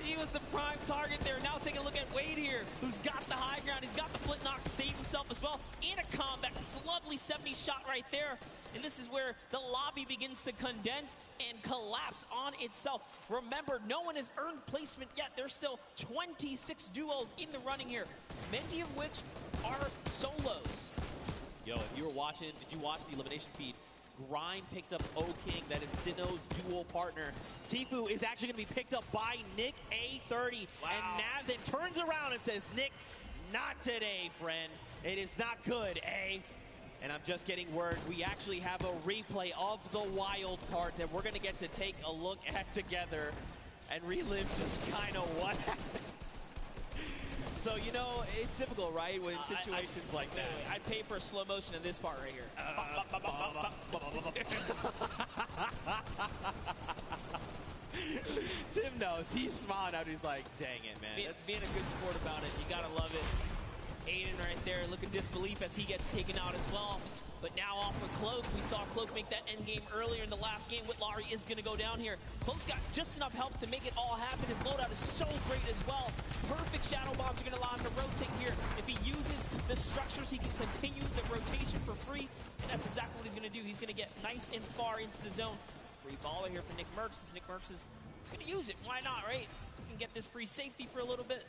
[SPEAKER 2] He was the prime target there. Now take a look at Wade here, who's got the high ground. He's got the flint knock to save himself as well. In a combat. It's a lovely 70 shot right there. And this is where the lobby begins to condense and collapse on itself. Remember, no one has earned placement yet. There's still 26 duos in the running here, many of which are solos.
[SPEAKER 22] Yo, if you were watching, did you watch the elimination feed? Grind picked up O-King, that is Sinnoh's dual partner. Tfue is actually going to be picked up by Nick A30. Wow. And Nav then turns around and says, Nick, not today, friend. It is not good, eh? And I'm just getting word. We actually have a replay of the wild card that we're going to get to take a look at together and relive just kind of what happened. So, you know, it's difficult, right, when situations like that.
[SPEAKER 2] I'd pay for a slow motion in this part right here.
[SPEAKER 22] Tim knows. He's smiling out. He's like, dang it, man.
[SPEAKER 2] Being a good sport about it. You got to love it. Aiden right there looking disbelief as he gets taken out as well. But now off with Cloak. We saw Cloak make that end game earlier in the last game. Whitlari is going to go down here. Cloak's got just enough help to make it all happen. His loadout is so great as well. Perfect shadow bombs are going to allow him to rotate here. If he uses the structures, he can continue the rotation for free. And that's exactly what he's going to do. He's going to get nice and far into the zone. Free baller here for Nick Merckx. Nick Merckx is going to use it. Why not, right? He can get this free safety for a little bit.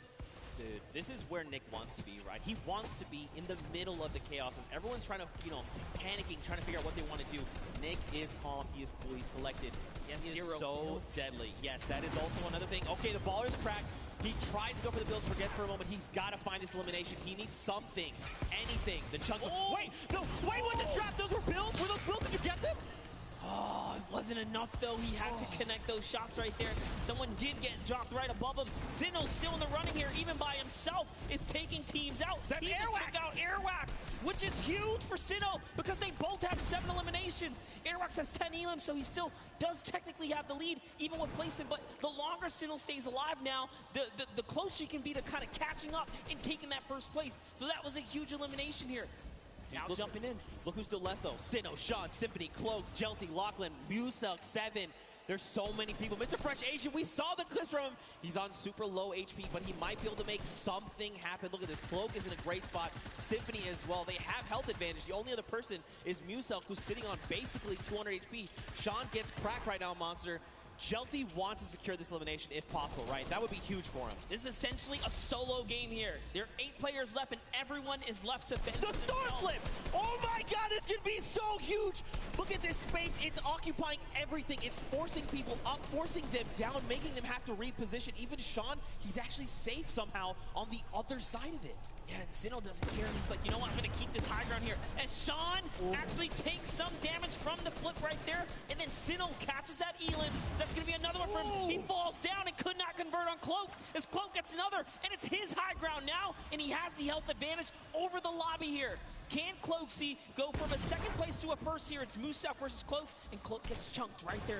[SPEAKER 22] Dude, this is where Nick wants to be, right? He wants to be in the middle of the chaos, and everyone's trying to, you know, panicking, trying to figure out what they want to do. Nick is calm, he is cool, he's collected.
[SPEAKER 2] Yes,
[SPEAKER 22] he is so deadly. Yes, that is also another thing. Okay, the baller is cracked. He tries to go for the builds, forgets for a moment. He's got to find his elimination. He needs something, anything. The chunk.
[SPEAKER 2] Oh.
[SPEAKER 22] Wait, no, wait, what the strap? Those were builds? Were those builds? Did you get them?
[SPEAKER 2] Oh, it wasn't enough, though. He had to connect those shots right there. Someone did get dropped right above him. Sinnoh's still in the running here, even by himself, is taking teams out.
[SPEAKER 22] That's
[SPEAKER 2] he just took out Airwax, which is huge for Sinnoh because they both have 7 eliminations. Airwax has 10 elims, so he still does technically have the lead, even with placement. But the longer Sinnoh stays alive now, the closer he can be to kind of catching up and taking that first place. So that was a huge elimination here. Now
[SPEAKER 22] look,
[SPEAKER 2] jumping in.
[SPEAKER 22] Look who's still left, though. Sinnoh, Sean, Symphony, Cloak, Jelty, Lachlan, Muselk, 7. There's so many people. Mr. Fresh Asian, we saw the clips from him. He's on super low HP, but he might be able to make something happen. Look at this. Cloak is in a great spot. Symphony as well. They have health advantage. The only other person is Muselk, who's sitting on basically 200 HP. Sean gets cracked right now, Monster. Jelty wants to secure this elimination if possible, right? That would be huge for him.
[SPEAKER 2] This is essentially a solo game here. There are 8 players left, and everyone is left to fend.
[SPEAKER 22] The star flip! Oh my god, this could be so huge! Look at this space. It's occupying everything. It's forcing people up, forcing them down, making them have to reposition. Even Sean, he's actually safe somehow on the other side of it.
[SPEAKER 2] Yeah, and Sinnoh doesn't care. He's like, you know what? I'm going to keep this high ground here. As Sean actually takes some damage from the flip right there, and then Sinnoh catches that Elim. So that's going to be another one for him. He falls down and could not convert on Cloak. As Cloak gets another, and it's his high ground now, and he has the health advantage over the lobby here. Can Cloaksy go from a second place to a first here? It's Muselk versus Cloak, and Cloak gets chunked right there.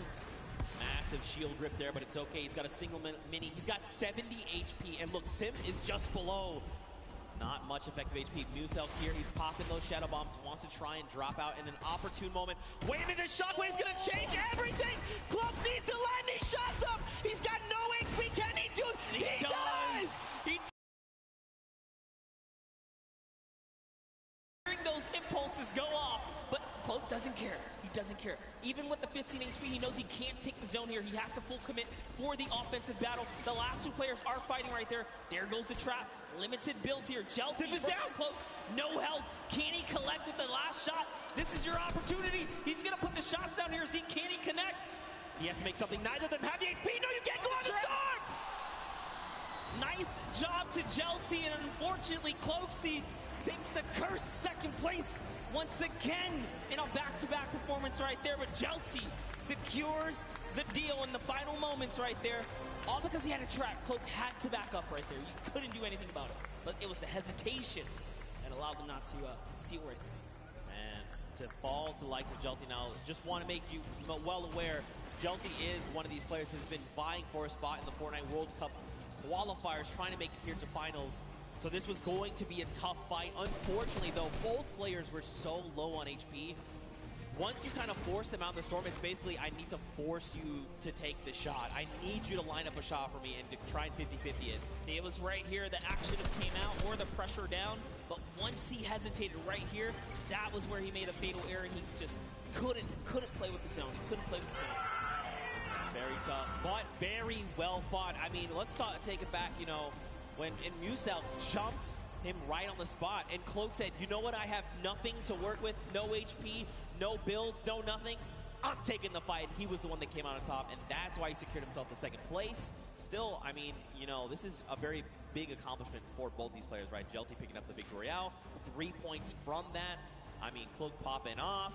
[SPEAKER 22] Massive shield rip there, but it's okay. He's got a single mini. He's got 70 HP, and look, Sim is just below. Not much effective HP. Muselk here, he's popping those shadow bombs, wants to try and drop out in an opportune moment. Wait a minute, this shockwave's gonna change everything! Cloak needs to line these shots up! He's got no HP, can he do it? He does!
[SPEAKER 2] Hearing those impulses go off, but Cloak doesn't care. He doesn't here. Even with the 15 HP, he knows he can't take the zone here. He has to full commit for the offensive battle. The last 2 players are fighting right there. There goes the trap. Limited builds here. Jelty is down. Cloak, no health. Can he collect with the last shot? This is your opportunity. He's going to put the shots down here. Can he connect? He has to make something. Neither of them have the HP. No, you can't go on the start. Nice job to Jelty, and unfortunately, Cloaksy takes the cursed second place once again in a back-to-back performance right there. But Jelty secures the deal in the final moments right there. All because he had a trap. Cloak had to back up right there. You couldn't do anything about it. But it was the hesitation that allowed them not to seal right there.
[SPEAKER 22] And to fall to the likes of Jelty now, just want to make you well aware, Jelty is one of these players who's been vying for a spot in the Fortnite World Cup qualifiers, trying to make it here to finals. So this was going to be a tough fight. Unfortunately, though, both players were so low on HP. Once you kind of force them out of the storm, it's basically, I need to force you to take the shot. I need you to line up a shot for me and to try and 50-50 it.
[SPEAKER 2] See, it was right here. The action came out or the pressure down. But once he hesitated right here, that was where he made a fatal error. He just couldn't play with the zone. Couldn't play with the zone.
[SPEAKER 22] Very tough, but very well fought. I mean, let's take it back, you know, when Musel jumped him right on the spot, and Cloak said, you know what, I have nothing to work with, no HP, no builds, no nothing. I'm taking the fight. He was the one that came out on top, and that's why he secured himself the second place. Still, I mean, you know, this is a very big accomplishment for both these players, right? Jelty picking up the big Royale, 3 points from that. I mean, Cloak popping off.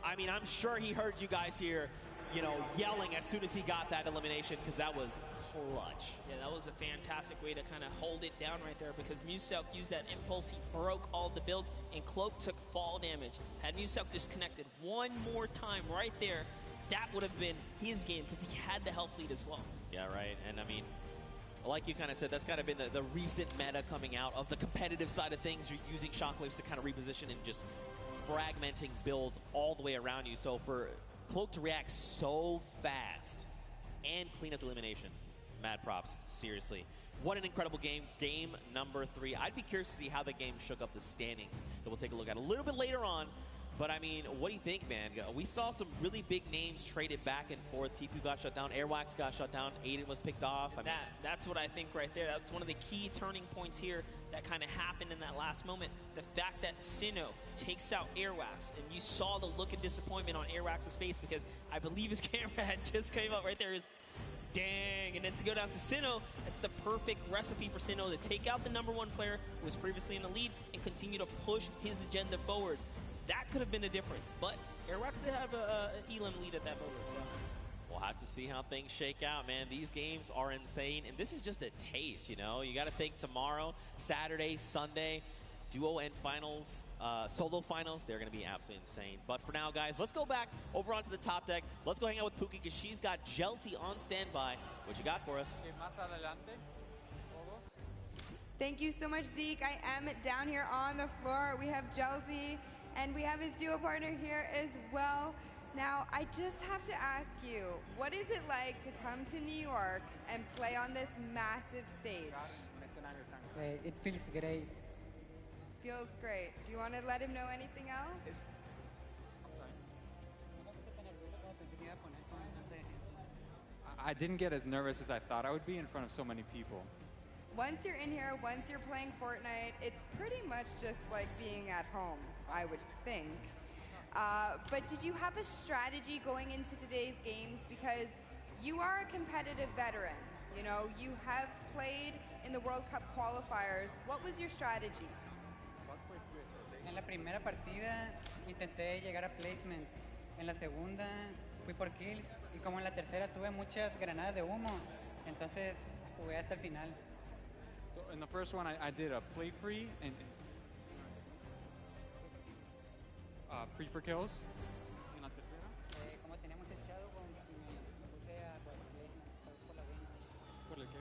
[SPEAKER 22] I mean, I'm sure he heard you guys here, you know, yelling as soon as he got that elimination, because that was clutch.
[SPEAKER 2] Yeah, that was a fantastic way to kind of hold it down right there, because Muselk used that impulse. He broke all the builds, and Cloak took fall damage. Had Muselk just connected one more time right there, that would have been his game, because he had the health lead as well.
[SPEAKER 22] Yeah, right. And I mean, like you kind of said, that's kind of been the recent meta coming out of the competitive side of things. You're using shockwaves to kind of reposition and just fragmenting builds all the way around you. So for Cloak to react so fast and clean up the elimination, mad props, seriously. What an incredible game. Game number 3. I'd be curious to see how the game shook up the standings that we'll take a look at a little bit later on. But I mean, what do you think, man? We saw some really big names traded back and forth. Tfue got shut down, Airwax got shut down, Aiden was picked off. I mean,
[SPEAKER 2] that's what I think right there. That's one of the key turning points here that kind of happened in that last moment. The fact that Sinnoh takes out Airwax, and you saw the look of disappointment on Airwax's face, because I believe his camera had just came up right there. Is dang, and then to go down to Sinnoh, it's the perfect recipe for Sinnoh to take out the #1 player who was previously in the lead and continue to push his agenda forwards. That could have been the difference, but Airwax did have an Elam lead at that moment, so.
[SPEAKER 22] We'll have to see how things shake out, man. These games are insane, and this is just a taste, you know? You got to think tomorrow, Saturday, Sunday, duo and finals, solo finals, they're going to be absolutely insane. But for now, guys, let's go back over onto the top deck. Let's go hang out with Pookie, because she's got Jelty on standby. What you got for us?
[SPEAKER 3] Thank you so much, Zeke. I am down here on the floor. We have Jelty, and we have his duo partner here as well. Now, I just have to ask you, what is it like to come to New York and play on this massive stage?
[SPEAKER 1] It feels great.
[SPEAKER 3] Feels great. Do you want to let him know anything else?
[SPEAKER 1] I didn't get as nervous as I thought I would be in front of so many people.
[SPEAKER 3] Once you're in here, once you're playing Fortnite, it's pretty much just like being at home, I would think. But did you have a strategy going into today's games? Because you are a competitive veteran. You know, you have played in the World Cup qualifiers. What was your strategy?
[SPEAKER 1] En la primera partida intenté llegar a placement. En la segunda fui por kills. Y como en la tercera tuve muchas granadas de humo, entonces jugué hasta el final. So in the first one, I did a play free and free for kills. En la tercera, como teníamos echado, me puse a por la win. ¿Por el qué?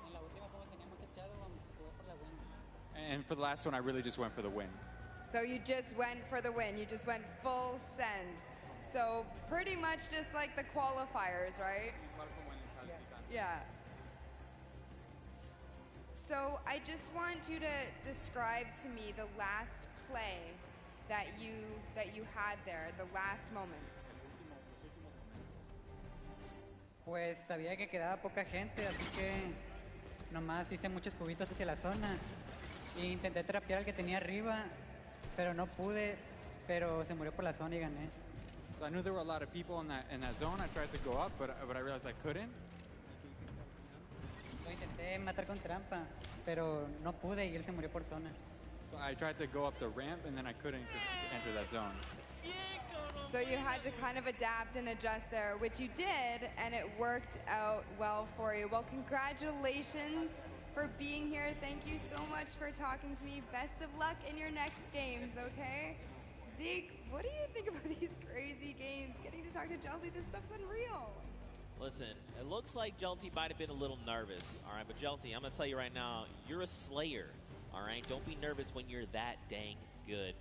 [SPEAKER 1] En la última, como teníamos echado, jugué por la win. And for the last one, I really just went for the win.
[SPEAKER 3] So you just went for the win. You just went full send. So pretty much just like the qualifiers, right? Yeah. So I just want you to describe to me the last play that you had there, the last moments.
[SPEAKER 1] Pues sabía que quedaba poca gente, así que nomás hice muchos cubitos hacia la zona. E intenté trapear al que tenía arriba, pero no pude, pero se murió por la zona y gané.
[SPEAKER 5] So I knew there were a lot of people in that zone. I tried to go up, but I realized I couldn't.
[SPEAKER 1] Lo intenté matar con trampa, pero no pude y él se murió por zona.
[SPEAKER 5] So I tried to go up the ramp, and then I couldn't enter that zone.
[SPEAKER 3] So you had to kind of adapt and adjust there, which you did, and it worked out well for you. Well, congratulations for being here. Thank you so much for talking to me. Best of luck in your next games, okay? Zeke, what do you think about these crazy games? Getting to talk to Jelty, this stuff's unreal.
[SPEAKER 22] Listen, it looks like Jelty might have been a little nervous, all right? But Jelty, I'm going to tell you right now, you're a slayer, all right? Don't be nervous when you're that dang good.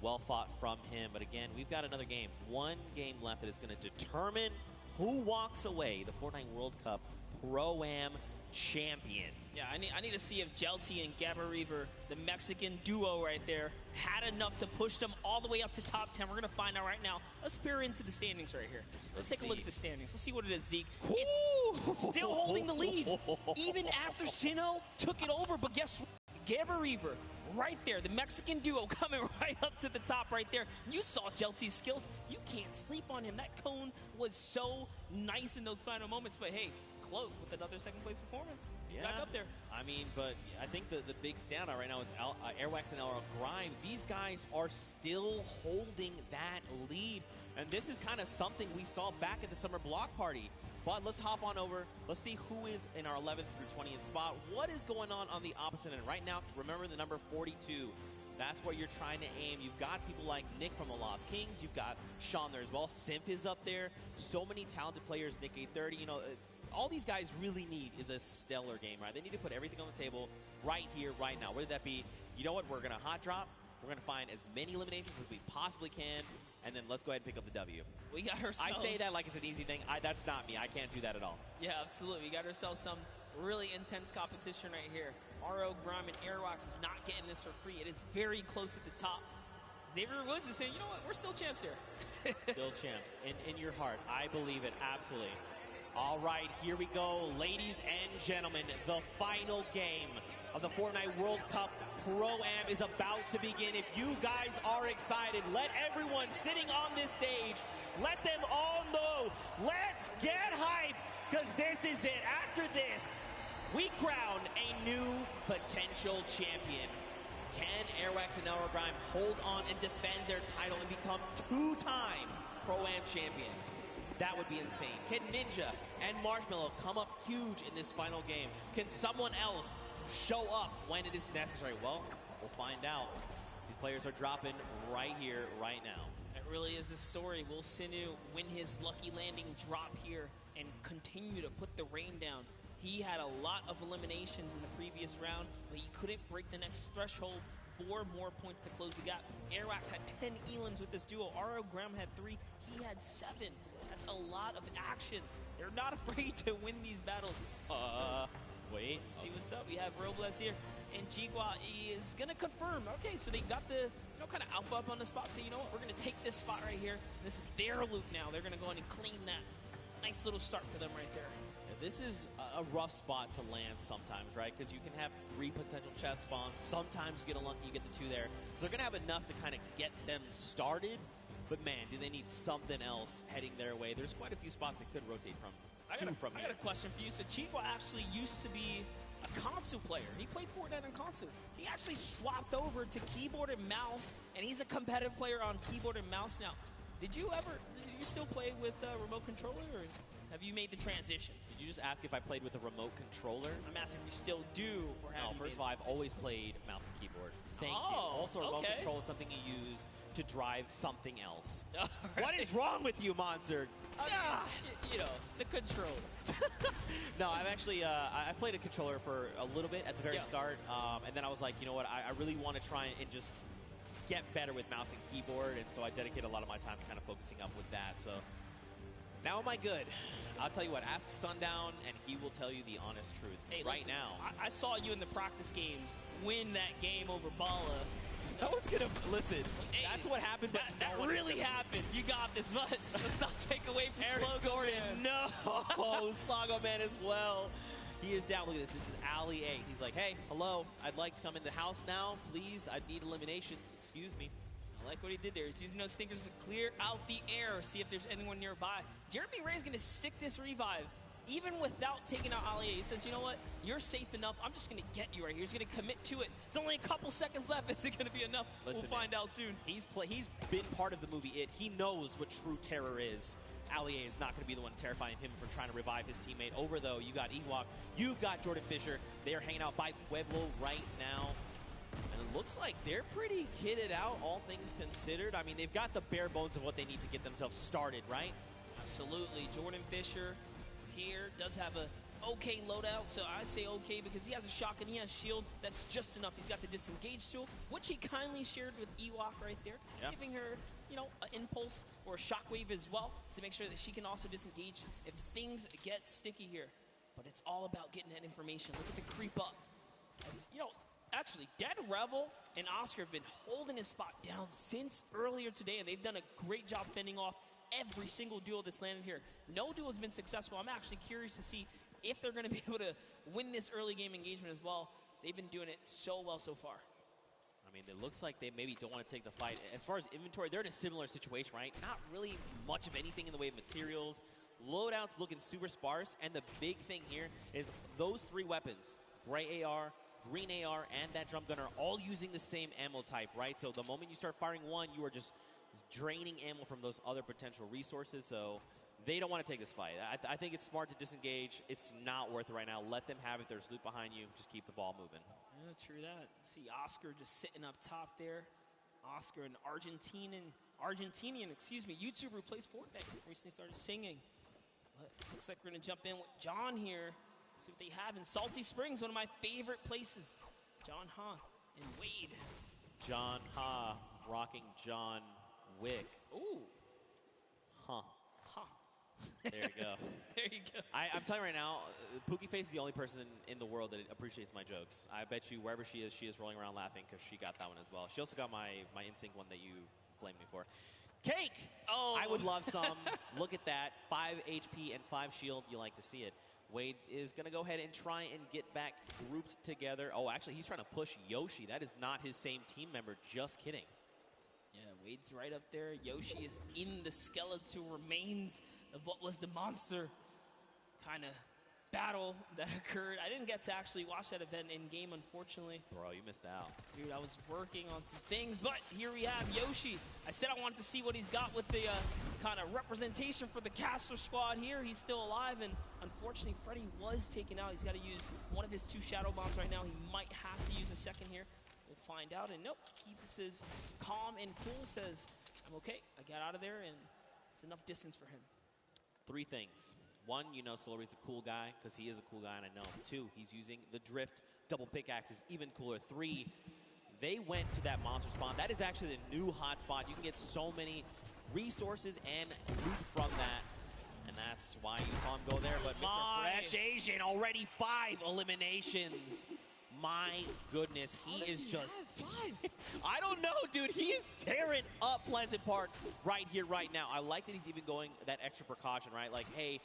[SPEAKER 22] Well fought from him. But again, we've got another game. One game left that is going to determine who walks away the Fortnite World Cup Pro-Am champion.
[SPEAKER 2] Yeah, I need to see if Jelty and Gabba Reaver, the Mexican duo right there, had enough to push them all the way up to top 10. We're going to find out right now. Let's peer into the standings right here. Let's take a look at the standings. Let's see what it is, Zeke. It's still holding the lead, even after Sinnoh took it over. But guess what? Gabba Reaver, right there, the Mexican duo coming right up to the top right there. You saw Jelty's skills. You can't sleep on him. That cone was so nice in those final moments. But hey, Cloak with another second place performance. He's back up there.
[SPEAKER 22] I mean, but I think the big standout right now is Airwax and El Grime. These guys are still holding that lead. And this is kind of something we saw back at the summer block party. But let's hop on over. Let's see who is in our 11th through 20th spot. What is going on the opposite end? Right now, remember the number 42. That's where you're trying to aim. You've got people like Nick from the Lost Kings. You've got Sean there as well. Simp is up there. So many talented players. Nick A30. You know, all these guys really need is a stellar game, right? They need to put everything on the table right here, right now. Whether that be, you know what, we're going to hot drop. We're going to find as many eliminations as we possibly can, and then let's go ahead and pick up the W.
[SPEAKER 2] We got ourselves...
[SPEAKER 22] I say that like it's an easy thing. That's not me. I can't do that at all.
[SPEAKER 2] Yeah, absolutely. We got ourselves some really intense competition right here. RO, Grime, and Airwax is not getting this for free. It is very close at the top. Xavier Woods is saying, you know what, we're still champs here.
[SPEAKER 22] Still champs. In your heart. I believe it, absolutely. All right, here we go, ladies and gentlemen. The final game of the Fortnite World Cup Pro-Am is about to begin. If you guys are excited, let everyone sitting on this stage, let them all know. Let's get hype, because this is it. After this, we crown a new potential champion. Can Airwax and El Grime hold on and defend their title and become two-time Pro-Am champions? That would be insane. Can Ninja and Marshmallow come up huge in this final game? Can someone else show up when it is necessary? Well, we'll find out. These players are dropping right here, right now.
[SPEAKER 2] It really is the story. Will Sinnoh win his lucky landing drop here and continue to put the rain down? He had a lot of eliminations in the previous round, but he couldn't break the next threshold. 4 more points to close the gap. Airwax had 10 elims with this duo. RO Graham had 3. He had 7. That's a lot of action. They're not afraid to win these battles.
[SPEAKER 22] Wait.
[SPEAKER 2] See what's up. We have Robles here, and Chiqua is going to confirm. Okay, so they got the, kind of alpha up on the spot. So you know what? We're going to take this spot right here. This is their loot now. They're going to go in and claim that. Nice little start for them right there.
[SPEAKER 22] This is a rough spot to land sometimes, right? Because you can have 3 potential chest spawns. Sometimes you get unlucky, you get the 2 there. So they're going to have enough to kind of get them started. But man, do they need something else heading their way? There's quite a few spots they could rotate from.
[SPEAKER 2] I got a question for you. So Chiqua actually used to be a console player. He played Fortnite on console. He actually swapped over to keyboard and mouse, and he's a competitive player on keyboard and mouse now. Did you still play with a remote controller, or have you made the transition?
[SPEAKER 22] Did you just ask if I played with a remote controller?
[SPEAKER 2] I'm asking if you still do. Or
[SPEAKER 22] no, first of all, I've always played mouse and keyboard. Thank you. Also, remote control is something you use to drive something else.
[SPEAKER 2] Right.
[SPEAKER 22] What is wrong with you, Monster?
[SPEAKER 2] You know, the controller.
[SPEAKER 22] No, I've actually, I played a controller for a little bit at the very start, and then I was like, you know what, I really want to try and just get better with mouse and keyboard, and so I dedicate a lot of my time to kind of focusing up with that, so now am I good? I'll tell you what, ask Sundown, and he will tell you the honest truth.
[SPEAKER 2] Hey,
[SPEAKER 22] right
[SPEAKER 2] listen,
[SPEAKER 22] now.
[SPEAKER 2] I saw you in the practice games win that game over Bala.
[SPEAKER 22] No one's gonna listen. That's what happened. But
[SPEAKER 2] That really happened. You got this, but let's not take away from
[SPEAKER 22] Eric
[SPEAKER 2] Slogo
[SPEAKER 22] Gordon.
[SPEAKER 2] Man.
[SPEAKER 22] No, Slogo Man as well. He is down. Look at this. This is Ali A. He's like, hey, hello. I'd like to come in the house now, please. I need eliminations. Excuse me.
[SPEAKER 2] I like what he did there. He's using those stinkers to clear out the air, see if there's anyone nearby. Jeremy Ray's going to stick this revive, even without taking out Ali A. He says, you know what? You're safe enough. I'm just going to get you right here. He's going to commit to it. It's only a couple seconds left. Is it going to be enough?
[SPEAKER 22] Listen,
[SPEAKER 2] we'll find out soon.
[SPEAKER 22] He's been part of the movie It. He knows what true terror is. Ali A is not going to be the one terrifying him for trying to revive his teammate. Over, though, you got Ewok. You've got Jordan Fisher. They are hanging out by Pueblo right now. And it looks like they're pretty kitted out, all things considered. I mean, they've got the bare bones of what they need to get themselves started, right?
[SPEAKER 2] Absolutely. Jordan Fisher here does have a okay loadout, so I say okay because he has a shotgun, he has shield. That's just enough. He's got the disengage tool, which he kindly shared with Ewok right there, giving her, you know, an impulse or a shockwave as well to make sure that she can also disengage if things get sticky here. But it's all about getting that information. Look at the creep up. As, you know, actually, Dead Rebel and Oscar have been holding his spot down since earlier today, and they've done a great job fending off every single duel that's landed here. No duel has been successful. I'm actually curious to see if they're going to be able to win this early game engagement as well. They've been doing it so well so far.
[SPEAKER 22] I mean, it looks like they maybe don't want to take the fight. As far as inventory, they're in a similar situation, right? Not really much of anything in the way of materials. Loadouts looking super sparse, and the big thing here is those three weapons, gray AR, green AR, and that drum gun are all using the same ammo type, right? So the moment you start firing one, you are just draining ammo from those other potential resources, so they don't want to take this fight. I think it's smart to disengage. It's not worth it right now. Let them have it. There's loot behind you. Just keep the ball moving.
[SPEAKER 2] Yeah, true that. See Oscar just sitting up top there. Oscar, an Argentinian YouTuber who plays Fortnite, recently started singing. But looks like we're going to jump in with John here. See what they have in Salty Springs, one of my favorite places. John Ha and Wade.
[SPEAKER 22] John Ha rocking John Wick.
[SPEAKER 2] Ooh.
[SPEAKER 22] Huh. There you go.
[SPEAKER 2] There you go.
[SPEAKER 22] I'm telling you right now, Pookie Face is the only person in the world that appreciates my jokes. I bet you wherever she is rolling around laughing because she got that one as well. She also got my Insync one that you flamed me for. Cake!
[SPEAKER 2] Oh!
[SPEAKER 22] I would love some. Look at that. 5 HP and 5 shield. You like to see it. Wade is going to go ahead and try and get back grouped together. Oh, actually, he's trying to push Yoshi. That is not his same team member. Just kidding.
[SPEAKER 2] Yeah, Wade's right up there. Yoshi is in the skeletal remains of what was the monster kind of battle that occurred. I didn't get to actually watch that event in game, unfortunately.
[SPEAKER 22] Bro, you missed out.
[SPEAKER 2] Dude, I was working on some things, but here we have Yoshi. I said I wanted to see what he's got with the kind of representation for the caster squad here. He's still alive, and unfortunately, Freddy was taken out. He's got to use one of his 2 shadow bombs right now. He might have to use a second here. We'll find out, and nope, keeps his calm and cool, says, I'm okay. I got out of there, and it's enough distance for him.
[SPEAKER 22] 3 things. 1, you know Solari's a cool guy, because he is a cool guy, and I know him. 2, he's using the drift. Double pickaxe is even cooler. 3, they went to that monster spawn. That is actually the new hot spot. You can get so many resources and loot from that, and that's why you saw him go there. But Mr. Fresh Asian, already 5 eliminations. My goodness, he is just... I don't know, dude. He is tearing up Pleasant Park right here, right now. I like that he's even going that extra precaution, right? Like, hey,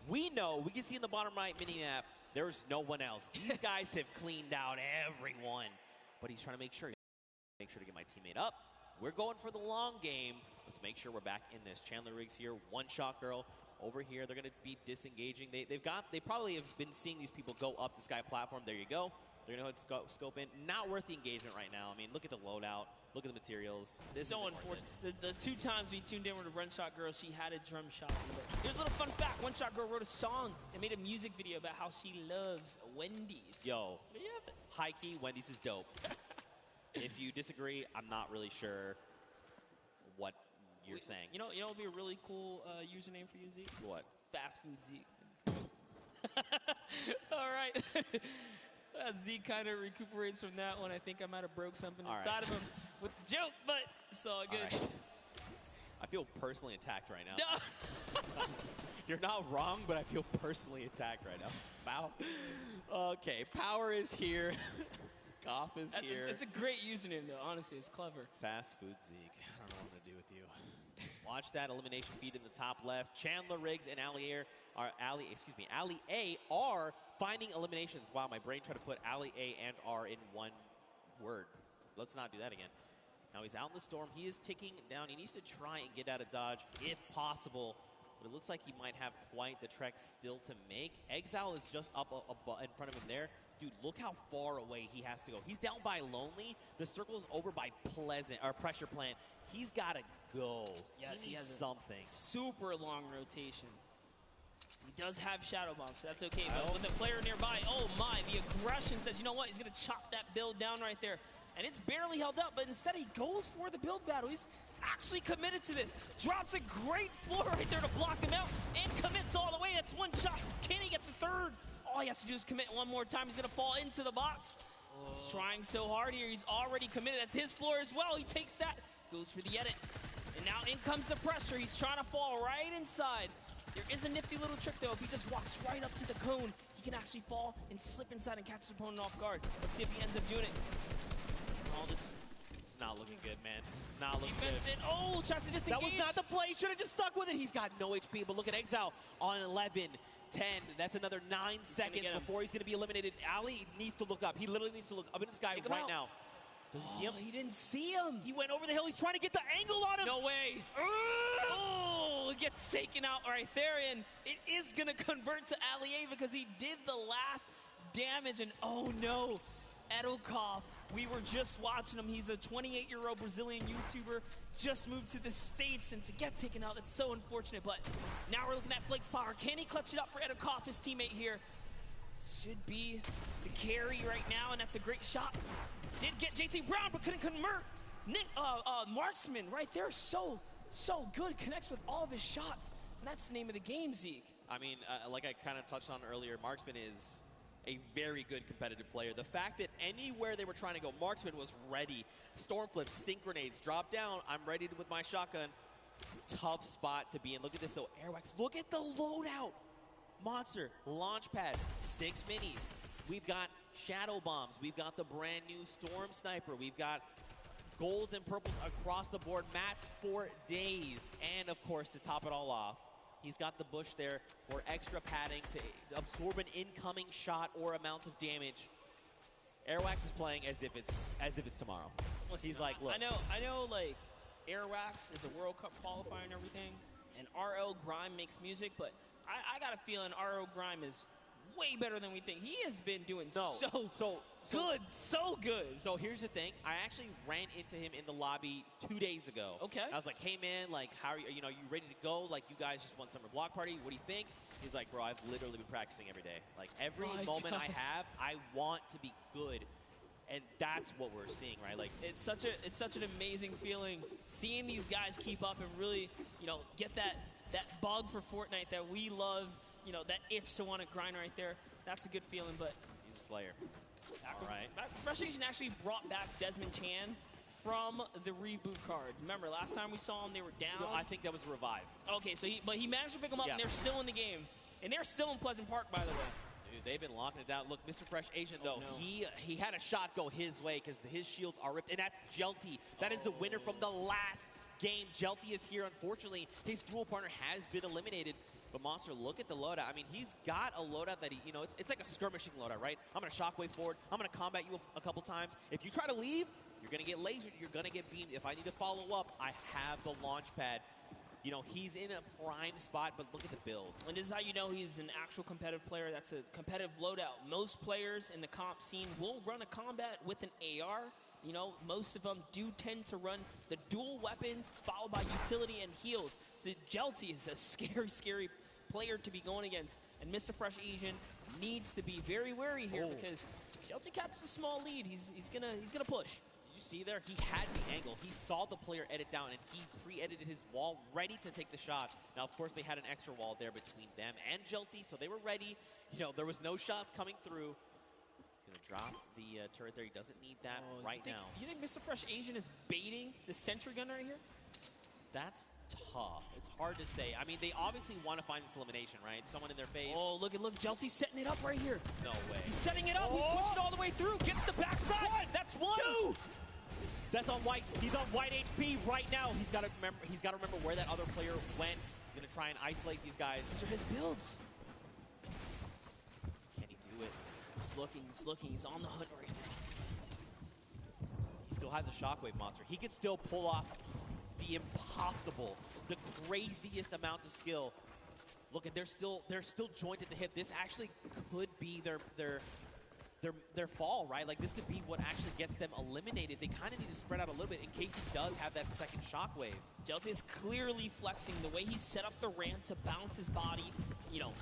[SPEAKER 22] we know, we can see in the bottom right mini map, there's no one else. These guys have cleaned out everyone. But he's trying to make sure to get my teammate up. We're going for the long game. Let's make sure we're back in this. Chandler Riggs here, One Shot Girl. Over here, they're going to be disengaging. They probably have been seeing these people go up the sky platform. There you go. They're going to scope in. Not worth the engagement right now. I mean, look at the loadout. Look at the materials.
[SPEAKER 2] This is so unfortunate. The 2 times we tuned in with a One Shot Girl, she had a drum shot. Here's a little fun fact. One Shot Girl wrote a song and made a music video about how she loves Wendy's.
[SPEAKER 22] Yo, high key, Wendy's is dope. If you disagree, I'm not really sure what you're saying.
[SPEAKER 2] You know what would be a really cool username for you, Zeke?
[SPEAKER 22] What?
[SPEAKER 2] Fast Food Zeke. All right. Zeke kind of recuperates from that one. I think I might have broke something inside of him with the joke, but it's all good.
[SPEAKER 22] All right. I feel personally attacked right now. No. You're not wrong, but I feel personally attacked right now. Wow. Okay, Power is here. Edukof is here.
[SPEAKER 2] It's a great username, though. Honestly, it's clever.
[SPEAKER 22] Fast food Zeke. I don't know what to do with you. Watch that elimination feed in the top left. Chandler Riggs and Ali A are finding eliminations. Wow, my brain tried to put Ali A and R in one word. Let's not do that again. Now he's out in the storm. He is ticking down. He needs to try and get out of dodge if possible. But it looks like he might have quite the trek still to make. Exile is just up in front of him there. Dude, look how far away he has to go. He's down by Lonely. The circle is over by Pressure Plant. He's got to go.
[SPEAKER 2] Yes,
[SPEAKER 22] he needs
[SPEAKER 2] has
[SPEAKER 22] something.
[SPEAKER 2] Super long rotation. He does have Shadow Bomb, so that's okay. But with the player nearby, oh my, the aggression says, you know what? He's going to chop that build down right there. And it's barely held up, but instead he goes for the build battle. He's actually committed to this. Drops a great floor right there to block him out and commits all the way. That's one shot. Can he get the third? All he has to do is commit one more time. He's going to fall into the box. He's trying so hard here. He's already committed. That's his floor as well. He takes that, goes for the edit. And now in comes the pressure. He's trying to fall right inside. There is a nifty little trick, though. If he just walks right up to the cone, he can actually fall and slip inside and catch his opponent off guard. Let's see if he ends up doing it. Oh, this is not looking good, man. It's not looking good. Oh, tries to disengage.
[SPEAKER 22] That was not the play. He should have just stuck with it. He's got no HP, but look at Exile on 11. 10. That's another 9 seconds before he's going to be eliminated. Ali needs to look up. He literally needs to look up in the sky right now. Does he see him?
[SPEAKER 2] He didn't see him.
[SPEAKER 22] He went over the hill. He's trying to get the angle on him.
[SPEAKER 2] No way. Oh, it gets taken out right there, and it is going to convert to Ali A because he did the last damage, and oh no. Edukof, we were just watching him. He's a 28-year-old Brazilian YouTuber, just moved to the States, and to get taken out, that's so unfortunate. But now we're looking at Flakes' power. Can he clutch it up for Edukof, his teammate here? Should be the carry right now, and that's a great shot. Did get JT Brown, but couldn't convert. Marksman right there, so good. Connects with all of his shots, and that's the name of the game, Zeke.
[SPEAKER 22] I mean, like I kind of touched on earlier, Marksman is a very good competitive player. The fact that anywhere they were trying to go, Marksman was ready. Storm flips, stink grenades, drop down. I'm ready with my shotgun. Tough spot to be in. Look at this, though. Airwax, look at the loadout. Monster, launch pad, 6 minis. We've got shadow bombs. We've got the brand new Storm Sniper. We've got golds and purples across the board. Mats for days. And, of course, to top it all off, he's got the bush there for extra padding to absorb an incoming shot or amount of damage. Airwax is playing as if it's tomorrow. He's like, look.
[SPEAKER 2] I know, like, Airwax is a World Cup qualifier and everything, and RL Grime makes music, but I got a feeling RL Grime is way better than we think. He has been doing so good.
[SPEAKER 22] So here's the thing. I actually ran into him in the lobby 2 days ago.
[SPEAKER 2] Okay.
[SPEAKER 22] I was like, hey, man, like, how are you? You know, you ready to go? Like, you guys just won summer block party. What do you think? He's like, bro, I've literally been practicing every day. Like, every moment I have, I want to be good. And that's what we're seeing, right? Like,
[SPEAKER 2] it's such an amazing feeling seeing these guys keep up and really, you know, get that bug for Fortnite that we love, you know, that itch to want to grind right there. That's a good feeling, but
[SPEAKER 22] he's a slayer. All right.
[SPEAKER 2] Fresh Asian actually brought back Desmond Chan from the reboot card. Remember, last time we saw him, they were down.
[SPEAKER 22] No, I think that was Revive.
[SPEAKER 2] Okay, so he managed to pick them up, and they're still in the game. And they're still in Pleasant Park, by the way.
[SPEAKER 22] Dude, they've been locking it down. Look, Mr. Fresh Asian, though, he had a shot go his way because his shields are ripped, and that's Jelty. That is the winner from the last game. Jelty is here. Unfortunately, his dual partner has been eliminated. But Monster, look at the loadout. I mean, he's got a loadout that you know, it's like a skirmishing loadout, right? I'm going to shockwave forward. I'm going to combat you a couple times. If you try to leave, you're going to get lasered. You're going to get beamed. If I need to follow up, I have the launch pad. You know, he's in a prime spot, but look at the builds.
[SPEAKER 2] And this is how you know he's an actual competitive player. That's a competitive loadout. Most players in the comp scene will run a combat with an AR. You know, most of them do tend to run the dual weapons, followed by utility and heals. So Jelty is a scary, scary player to be going against. And Mr. Fresh Asian needs to be very wary here because Jelty catches a small lead. He's gonna push.
[SPEAKER 22] You see there, he had the angle. He saw the player edit down, and he pre-edited his wall, ready to take the shot. Now, of course, they had an extra wall there between them and Jelty, so they were ready. You know, there was no shots coming through. He's going to drop the turret there. He doesn't need that now.
[SPEAKER 2] You think Mr. Fresh Asian is baiting the sentry gun right here?
[SPEAKER 22] That's tough. It's hard to say. I mean, they obviously want to find this elimination, right? Someone in their face.
[SPEAKER 2] Oh, look, Jelsy's setting it up right here.
[SPEAKER 22] No way.
[SPEAKER 2] He's setting it up. He's pushing all the way through. Gets the backside. That's one.
[SPEAKER 22] Two. That's on White. He's on White HP right now. He's got to remember where that other player went. He's going to try and isolate these guys.
[SPEAKER 2] These are his builds.
[SPEAKER 22] Can he do it?
[SPEAKER 2] He's looking. He's on the hunt right now.
[SPEAKER 22] He still has a shockwave monster. He could still pull off the impossible, the craziest amount of skill. Look, they're still jointed at the hip. This actually could be their fall, right? Like, this could be what actually gets them eliminated. They kind of need to spread out a little bit in case he does have that second shockwave.
[SPEAKER 2] Jelsy is clearly flexing the way he set up the ramp to bounce his body, you know,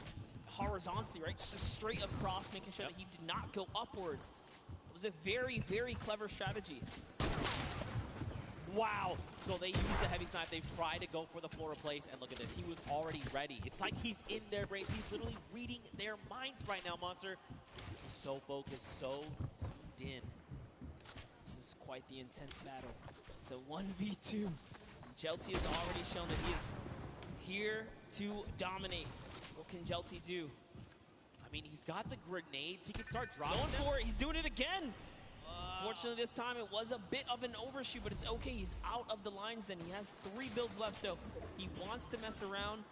[SPEAKER 2] horizontally, right? Just straight across, making sure that he did not go upwards. It was a very, very clever strategy.
[SPEAKER 22] Wow. So they used the heavy snipe. They've tried to go for the floor replace, and look at this. He was already ready. It's like he's in their brains. He's literally reading their minds right now, Monster. He's so focused, so zoomed in.
[SPEAKER 2] This is quite the intense battle. It's a 1v2. Jelty has already shown that he is here to dominate. What can Jelty do?
[SPEAKER 22] I mean, he's got the grenades. He can start dropping
[SPEAKER 2] Going
[SPEAKER 22] them.
[SPEAKER 2] for it. He's doing it again. Fortunately, this time it was a bit of an overshoot, but it's okay. He's out of the lines then. He has 3 builds left, so he wants to mess around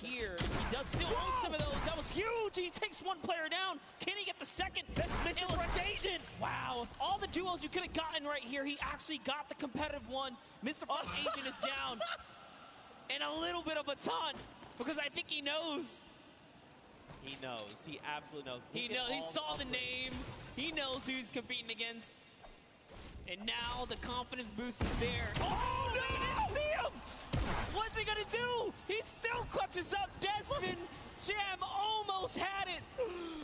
[SPEAKER 2] here. He does still own some of those. That was huge. He takes 1 player down. Can he get the second?
[SPEAKER 22] That's Mr. Fresh Asian.
[SPEAKER 2] Wow. All the duos you could have gotten right here, he actually got the competitive one. Mr. Fresh Asian is down. And a little bit of a taunt, because I think he knows.
[SPEAKER 22] He knows. He absolutely knows.
[SPEAKER 2] He knows. He saw the name. He knows who he's competing against. And now the confidence boost is there. Oh, no! He didn't see him! What's he gonna do? He still clutches up. Desmond Jam almost had it.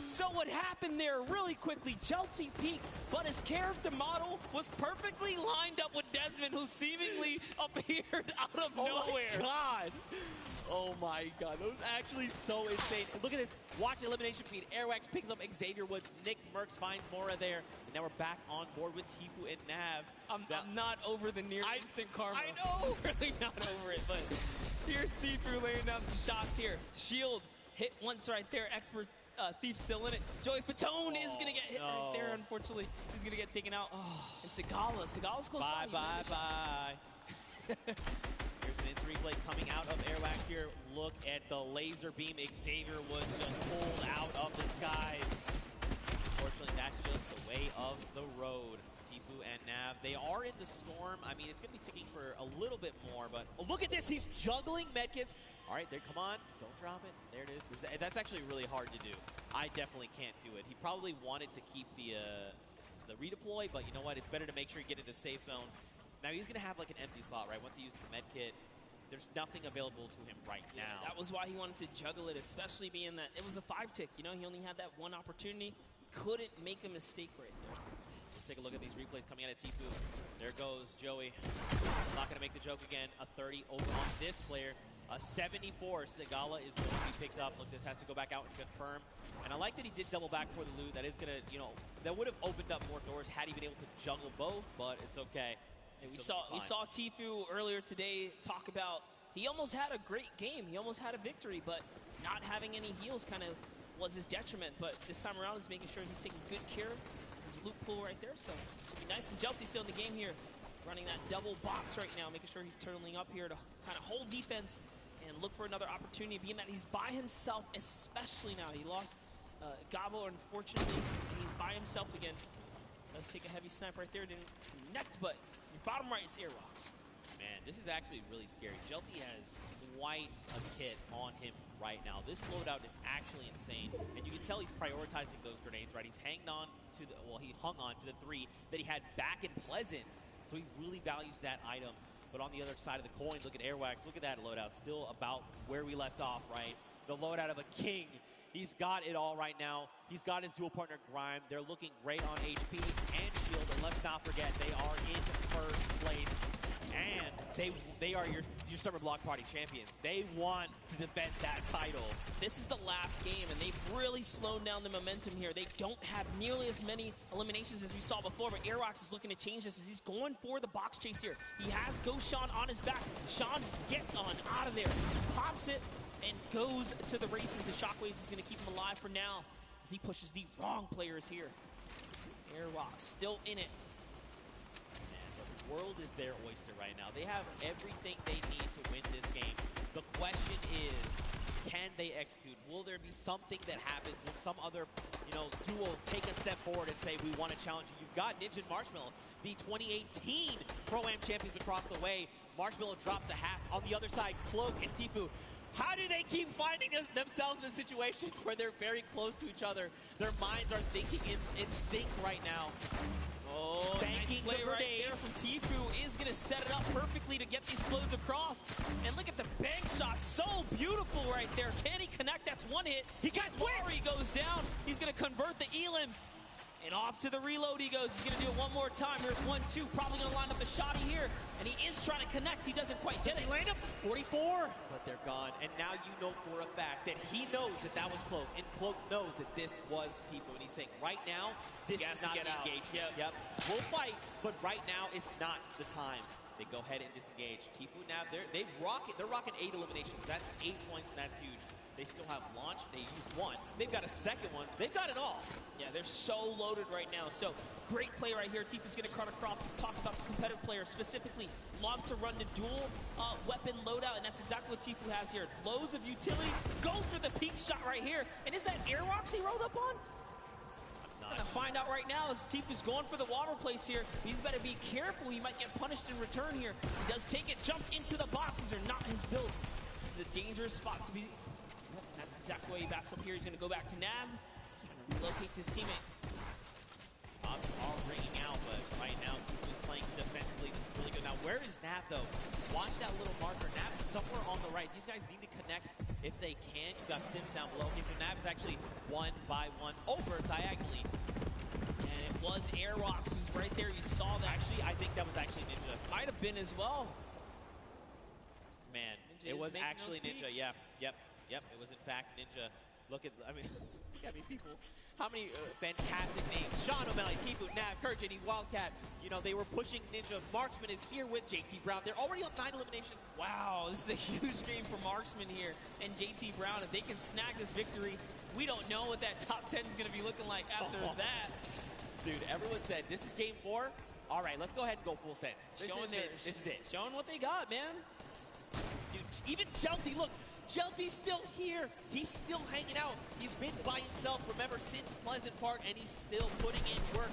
[SPEAKER 2] So what happened there really quickly, Jelty peaked, but his character model was perfectly lined up with Desmond, who seemingly appeared out of nowhere.
[SPEAKER 22] Oh my God. Oh my God, that was actually so insane. And look at this, watch elimination feed. Airwax picks up Xavier Woods. Nick Merckx finds Mora there. And now we're back on board with Tfue and Nav.
[SPEAKER 2] I'm not over the near instant karma.
[SPEAKER 22] I know.
[SPEAKER 2] Really not over it, but here's Tfue laying down some shots here. Shield hit once right there. Expert Thief still in it. Joey Fatone is going to get hit right there, unfortunately. He's going to get taken out. And Sigala's close by.
[SPEAKER 22] Bye. Here's an instant replay coming out of Airwax here. Look at the laser beam Xavier Woods just pulled out of the skies. Unfortunately, that's just the way of the road. Tfue and Nav, they are in the storm. I mean, it's going to be ticking for a little bit more, but look at this. He's juggling medkits. All right, there, come on. Don't drop it. There it is. That's actually really hard to do. I definitely can't do it. He probably wanted to keep the redeploy, but you know what? It's better to make sure you get into safe zone. Now, he's going to have like an empty slot, right? Once he uses the med kit, there's nothing available to him right now.
[SPEAKER 2] That was why he wanted to juggle it, especially being that it was a 5-tick. You know, he only had that one opportunity. Couldn't make a mistake right there. Let's take a look at these replays coming out of Tfue. There goes Joey. Not going to make the joke again. A 30 over on this player. A 74. Sigala is going to be picked up. Look, this has to go back out and confirm. And I like that he did double back for the loot. That is going to, you know, that would have opened up more doors had he been able to juggle both, but it's okay. We saw Tfue earlier today talk about he almost had a great game. He almost had a victory, but not having any heals kind of was his detriment. But this time around, he's making sure he's taking good care of his loot pool right there. So it'll be nice. And Jelty's still in the game here, running that double box right now, making sure he's turning up here to kind of hold defense and look for another opportunity, being that he's by himself, especially now. He lost Gabo, unfortunately, and he's by himself again. Let's take a heavy snipe right there. Didn't connect, but your bottom right is air rocks.
[SPEAKER 22] Man, this is actually really scary. Jelty has quite a kit on him right now. This loadout is actually insane, and you can tell he's prioritizing those grenades, right? He's hanging on to the, well, he hung on to the 3 that he had back in Pleasant, so he really values that item. But on the other side of the coin, look at Airwax. Look at that loadout. Still about where we left off, right? The loadout of a king. He's got it all right now. He's got his dual partner Grime. They're looking great on HP and shield. And let's not forget, they are in first place. and they are your summer block party champions. They want to defend that title.
[SPEAKER 2] This is the last game, and they've really slowed down the momentum here. They don't have nearly as many eliminations as we saw before, but Airrox is looking to change this as he's going for the box chase here. He has Ghost Sean on his back. Sean just gets on out of there, pops it, and goes to the races. The Shockwaves is going to keep him alive for now as he pushes the wrong players here. Airrox still in it.
[SPEAKER 22] The world is their oyster right now. They have everything they need to win this game. The question is, can they execute? Will there be something that happens? Will some other, duo take a step forward and say, we want to challenge you? You've got Ninja and Marshmallow, the 2018 Pro-Am champions across the way. Marshmallow dropped a half. On the other side, Cloak and Tfue. How do they keep finding themselves in a situation where they're very close to each other? Their minds are thinking in sync right now.
[SPEAKER 2] Oh, nice play right there from Tfue is going to set it up perfectly to get these flows across. And look at the bank shot. So beautiful right there. Can he connect? That's one hit. He got Mari goes down. He's going to convert the Elim. And off to the reload he goes. He's going to do it one more time. Here's 1-2. Probably going to line up the shotty here. And he is trying to connect. He doesn't quite get it.
[SPEAKER 22] Land up 44. But they're gone. And now you know for a fact that he knows that was Cloak. And Cloak knows that this was Tfue. And he's saying, right now, this is not the engagement. Yep. We'll fight, but right now is not the time. They go ahead and disengage. Tfue now, they're rocking 8 eliminations. That's 8 points, and that's huge. They still have launch. They used 1. They've got a second one. They've got it all.
[SPEAKER 2] Yeah, they're so loaded right now. So great play right here. Tfue's going to cut across. We talked about the competitive player, specifically love to run the dual weapon loadout, and that's exactly what Tfue has here. Loads of utility. Goes for the peak shot right here. And is that Airrox he rolled up on? I'm gonna find out right now as Tfue's going for the water place here. He's better be careful. He might get punished in return here. He does take it, jump into the box. These are not his builds. This is a dangerous spot to be. That's exactly why he backs up here. He's gonna go back to Nav. Trying to relocate his teammate.
[SPEAKER 22] Bob's all ringing out, but right now Tfue's playing defensively. This is really good. Now where is Nav though? Watch that little marker. Nav's somewhere on the right. These guys need to connect if they can. You've got Sims down below. Okay, so Nav is actually 1 by 1 over diagonally.
[SPEAKER 2] And it was Airrox who's right there. You saw that.
[SPEAKER 22] Actually, I think that was actually Ninja.
[SPEAKER 2] Might have been as well.
[SPEAKER 22] Man,
[SPEAKER 2] Ninja
[SPEAKER 22] it was actually Ninja. Yeah, yep. It was in fact Ninja. Look at people. How many fantastic names. Sean O'Malley, Tfue, Nav, Kurt, JD, Wildcat. They were pushing Ninja. Marksman is here with JT Brown. They're already on 9 eliminations.
[SPEAKER 2] Wow, this is a huge game for Marksman here. And JT Brown, if they can snag this victory, we don't know what that top 10 is going to be looking like after that.
[SPEAKER 22] Dude, everyone said, this is game 4. All right, let's go ahead and go full send. This is it.
[SPEAKER 2] Showing what they got, man.
[SPEAKER 22] Dude, even Jelty, look. Jelty's still here. He's still hanging out. He's been by himself, remember, since Pleasant Park, and he's still putting in work.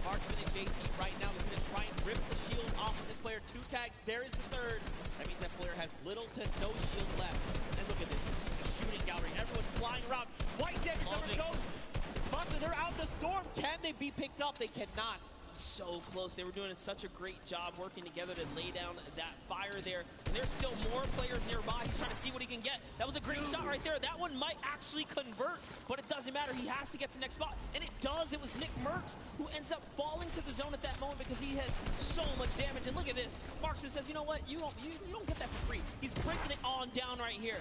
[SPEAKER 22] Marksman and JT right now is going to try and rip the shield off of this player. 2 tags. There is the 3rd. That means that player has little to no shield left. And look at this. The shooting gallery. Everyone's flying around. White damage numbers go. Monster, they're out the storm. Can they be picked up? They cannot.
[SPEAKER 2] So close. They were doing such a great job working together to lay down that fire there. And there's still more players nearby. He's trying to see what he can get. That was a great shot right there. That one might actually convert, but it doesn't matter. He has to get to the next spot. And it does. It was Nick Merckx who ends up falling to the zone at that moment because he had so much damage. And look at this. Marksman says, you know what? You don't get that for free. He's breaking it on down right here.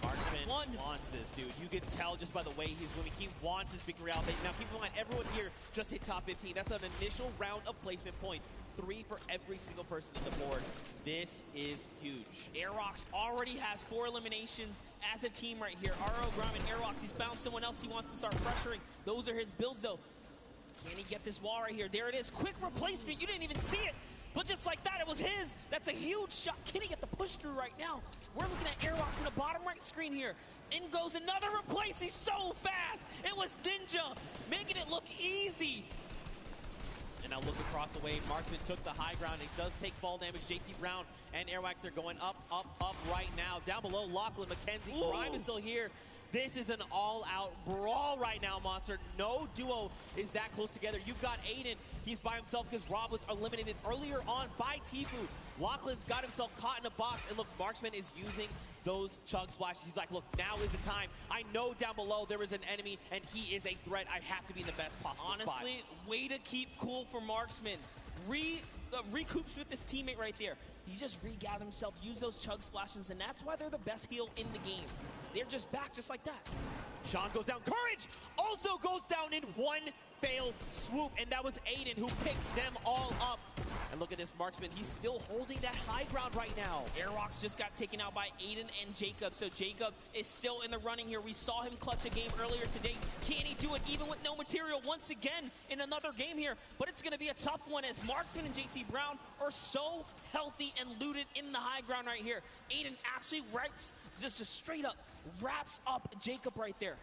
[SPEAKER 22] Marksman wants this, dude. You can tell just by the way he's moving. He wants this victory out. Now, keep in mind, everyone here just hit top 15. That's an initial round of placement points. 3 for every single person on the board. This is huge.
[SPEAKER 2] Airrox already has 4 eliminations as a team right here. RO, Grom, and Airrox. He's found someone else he wants to start pressuring. Those are his builds, though. Can he get this wall right here? There it is. Quick replacement. You didn't even see it. But just like that, it was his. That's a huge shot. Can he get the push through right now? We're looking at Airrox in the bottom right screen here. In goes another replace. He's so fast. It was Ninja, making it look easy.
[SPEAKER 22] And now look across the way. Marksman took the high ground. He does take fall damage. JT Brown and Airwax, they're going up right now. Down below, Lachlan, McKenzie, Grime is still here. This is an all-out brawl right now, Monster. No duo is that close together. You've got Aiden. He's by himself because Rob was eliminated earlier on by Tfue. Lachlan's got himself caught in a box. And look, Marksman is using those chug splashes. He's like, look, now is the time. I know down below there is an enemy, and he is a threat. I have to be in the best possible spot.
[SPEAKER 2] Honestly, way to keep cool for Marksman. recoups with his teammate right there. He's just regathered himself, use those chug splashes, and that's why they're the best heal in the game. They're just back just like that.
[SPEAKER 22] Sean goes down. Courage also goes down in one failed swoop, and that was Aiden who picked them all up. And look at this marksman. He's still holding that high ground right now.
[SPEAKER 2] Airwalks just got taken out by Aiden and Jacob, so Jacob is still in the running here. We saw him clutch a game earlier today. Can he do it even with no material once again in another game here? But it's going to be a tough one as Marksman and JT Brown are so healthy and looted in the high ground right here. Aiden actually just straight up wraps up Jacob right there.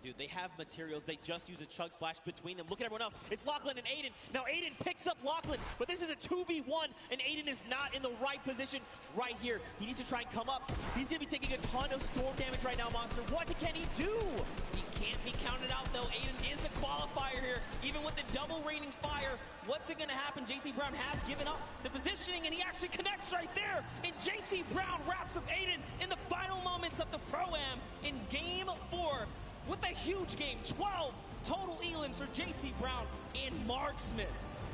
[SPEAKER 22] Dude, they have materials. They just use a chug splash between them. Look at everyone else. It's Lachlan and Aiden. Now Aiden picks up Lachlan, but this is a 2v1, and Aiden is not in the right position right here. He needs to try and come up. He's going to be taking a ton of storm damage right now, Monster. What can he do?
[SPEAKER 2] He can't be counted out, though. Aiden is a qualifier here. Even with the double raining fire, what's it going to happen? JT Brown has given up the positioning, and he actually connects right there. And JT Brown wraps up Aiden in the final moments of the Pro-Am in Game 4. With a huge game, 12 total elims for JT Brown and Marksman.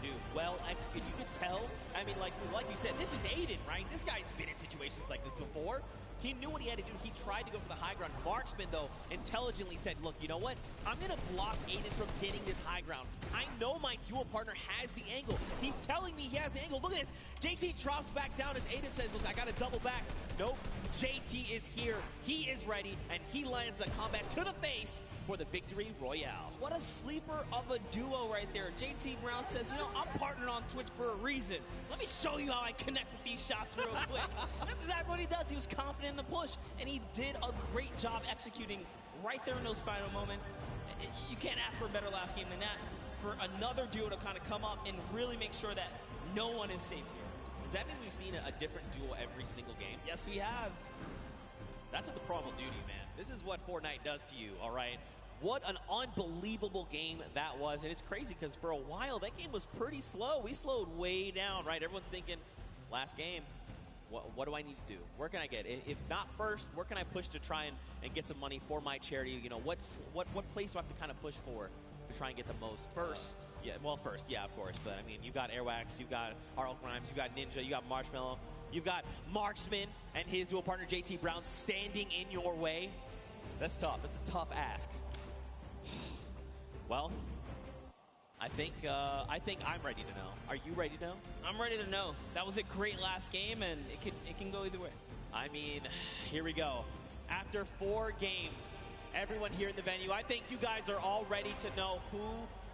[SPEAKER 22] Dude, well executed. You could tell. I mean, like you said, this is Aiden, right? This guy's been in situations like this before. He knew what he had to do. He tried to go for the high ground. Marksman, though, intelligently said, look, you know what? I'm going to block Aiden from getting this high ground. I know my duo partner has the angle. He's telling me he has the angle. Look at this. JT drops back down as Aiden says, look, I got to double back. Nope. JT is here. He is ready, and he lands a combat to the face for the victory royale.
[SPEAKER 2] What a sleeper of a duo right there. JT Brown says, you know, I'm partnered on Twitch for a reason. Let me show you how I connect with these shots real quick. That's exactly what he does. He was confident in the push, and he did a great job executing right there in those final moments. You can't ask for a better last game than that. For another duo to kind of come up and really make sure that no one is safe here.
[SPEAKER 22] Does that mean we've seen a different duo every single game?
[SPEAKER 2] Yes, we have.
[SPEAKER 22] That's what the Pro will do to you, man. This is what Fortnite does to you, all right? What an unbelievable game that was. And it's crazy because for a while, that game was pretty slow. We slowed way down, right? Everyone's thinking, last game, what do I need to do? Where can I get? If not first, where can I push to try and get some money for my charity? You know, what place do I have to kind of push for to try and get the most?
[SPEAKER 2] First.
[SPEAKER 22] Yeah, well, first, yeah, of course. But, I mean, you got Airwax, you got RL Grimes, you got Ninja, you got Marshmallow, you've got Marksman and his dual partner JT Brown standing in your way. That's tough. That's a tough ask. Well, I think I'm ready to know. Are you ready to know?
[SPEAKER 2] I'm ready to know. That was a great last game, and it can go either way.
[SPEAKER 22] I mean, here we go. After 4 games, everyone here in the venue, I think you guys are all ready to know who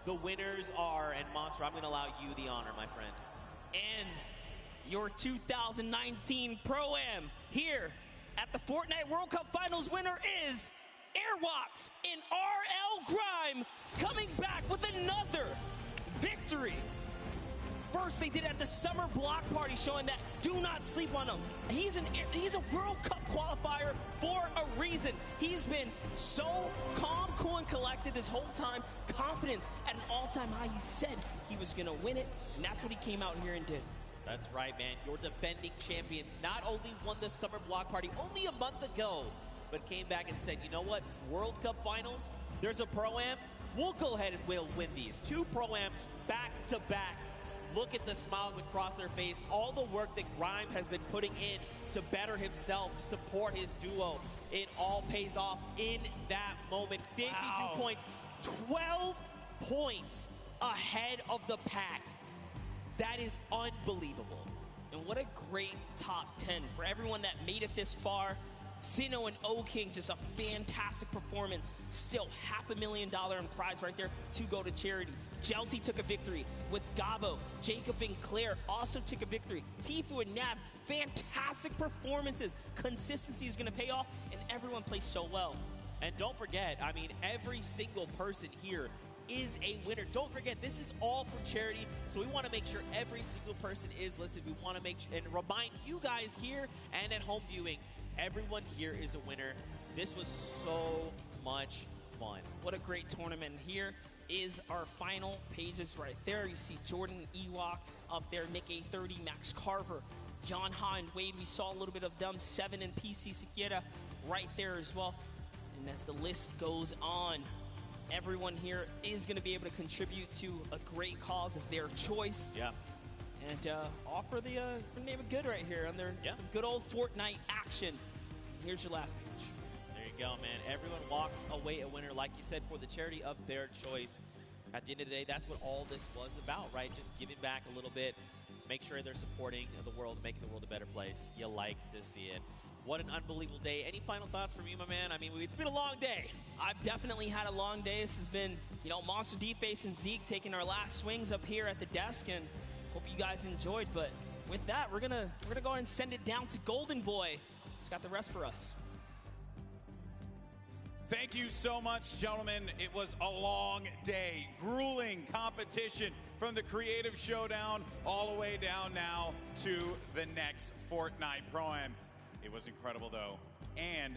[SPEAKER 22] the winners are. And Monster, I'm going to allow you the honor, my friend.
[SPEAKER 2] And your 2019 Pro-Am here at the Fortnite World Cup Finals winner is Airwalks and RL Grime coming back with another victory. First, they did it at the summer block party, showing that do not sleep on him. He's a World Cup qualifier for a reason. He's been so calm, cool, and collected this whole time. Confidence at an all-time high. He said he was going to win it, and that's what he came out here and did.
[SPEAKER 22] That's right, man. Your defending champions not only won the summer block party only a month ago, but came back and said, you know what, World Cup Finals, there's a Pro-Am, we'll go ahead and we'll win these. 2 Pro-Ams back to back. Look at the smiles across their face, all the work that Grime has been putting in to better himself, to support his duo. It all pays off in that moment. 52 points, 12 points ahead of the pack. That is unbelievable.
[SPEAKER 2] And what a great top 10 for everyone that made it this far. Sino and O-King, just a fantastic performance. Still $500,000 in prize right there to go to charity. Jelty took a victory with Gabo. Jacob and Claire also took a victory. Tifu and Nav, fantastic performances. Consistency is going to pay off, and everyone plays so well.
[SPEAKER 22] And don't forget, I mean, every single person here is a winner. Don't forget, this is all for charity, so we want to make sure every single person is listed. We want to make and remind you guys here and at home viewing, everyone here is a winner. This was so much fun.
[SPEAKER 2] What a great tournament. Here is our final pages right there. You see Jordan Ewok up there, Nick A30, Max Carver, John Ha and Wade. We saw a little bit of them, 7 and PC Siqueira right there as well. And as the list goes on, everyone here is going to be able to contribute to a great cause of their choice.
[SPEAKER 22] Yeah.
[SPEAKER 2] and offer the name of good right here under some good old Fortnite action. Here's your last match.
[SPEAKER 22] There you go, man. Everyone walks away a winner, like you said, for the charity of their choice. At the end of the day, that's what all this was about, right? Just giving back a little bit. Make sure they're supporting the world, making the world a better place. You like to see it. What an unbelievable day. Any final thoughts from you, my man? I mean, it's been a long day.
[SPEAKER 2] I've definitely had a long day. This has been, you know, Monster D-Face and Zeke taking our last swings up here at the desk, and hope you guys enjoyed. But with that, we're gonna go ahead and send it down to Golden Boy. He's got the rest for us.
[SPEAKER 6] Thank you so much, gentlemen. It was a long day, grueling competition from the Creative Showdown all the way down now to the next Fortnite Pro-Am. It was incredible, though. And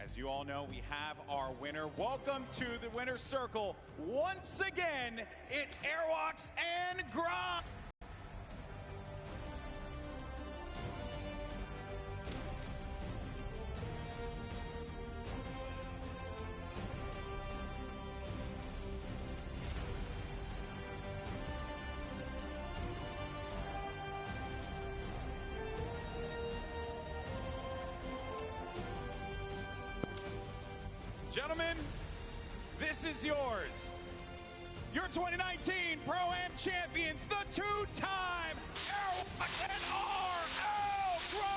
[SPEAKER 6] as you all know, we have our winner. Welcome to the winner's circle. Once again, it's Airwalks and Grom. Gentlemen, this is yours. Your 2019 Pro-Am champions, the two-time Airwalks and RL Grime!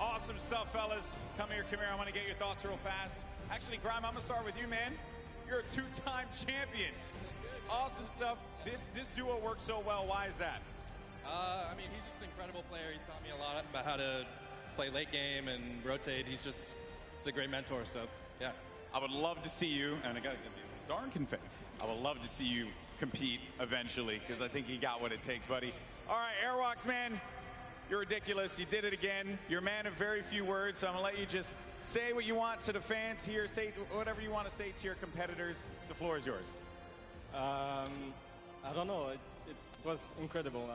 [SPEAKER 6] Awesome stuff, fellas. Come here. I want to get your thoughts real fast. Actually, Grime, I'm going to start with you, man. You're a two-time champion. Awesome stuff. This duo works so well. Why is that?
[SPEAKER 9] I mean, he's just an incredible player. He's taught me a lot about how to play late game and rotate. He's a great mentor, so, yeah.
[SPEAKER 6] I would love to see you, and I got to give you darn confetti. I would love to see you compete eventually, because I think you got what it takes, buddy. All right, Airwalks, man. You're ridiculous. You did it again. You're a man of very few words, so I'm going to let you just say what you want to the fans here. Say whatever you want to say to your competitors. The floor is yours.
[SPEAKER 15] I don't know. It was incredible.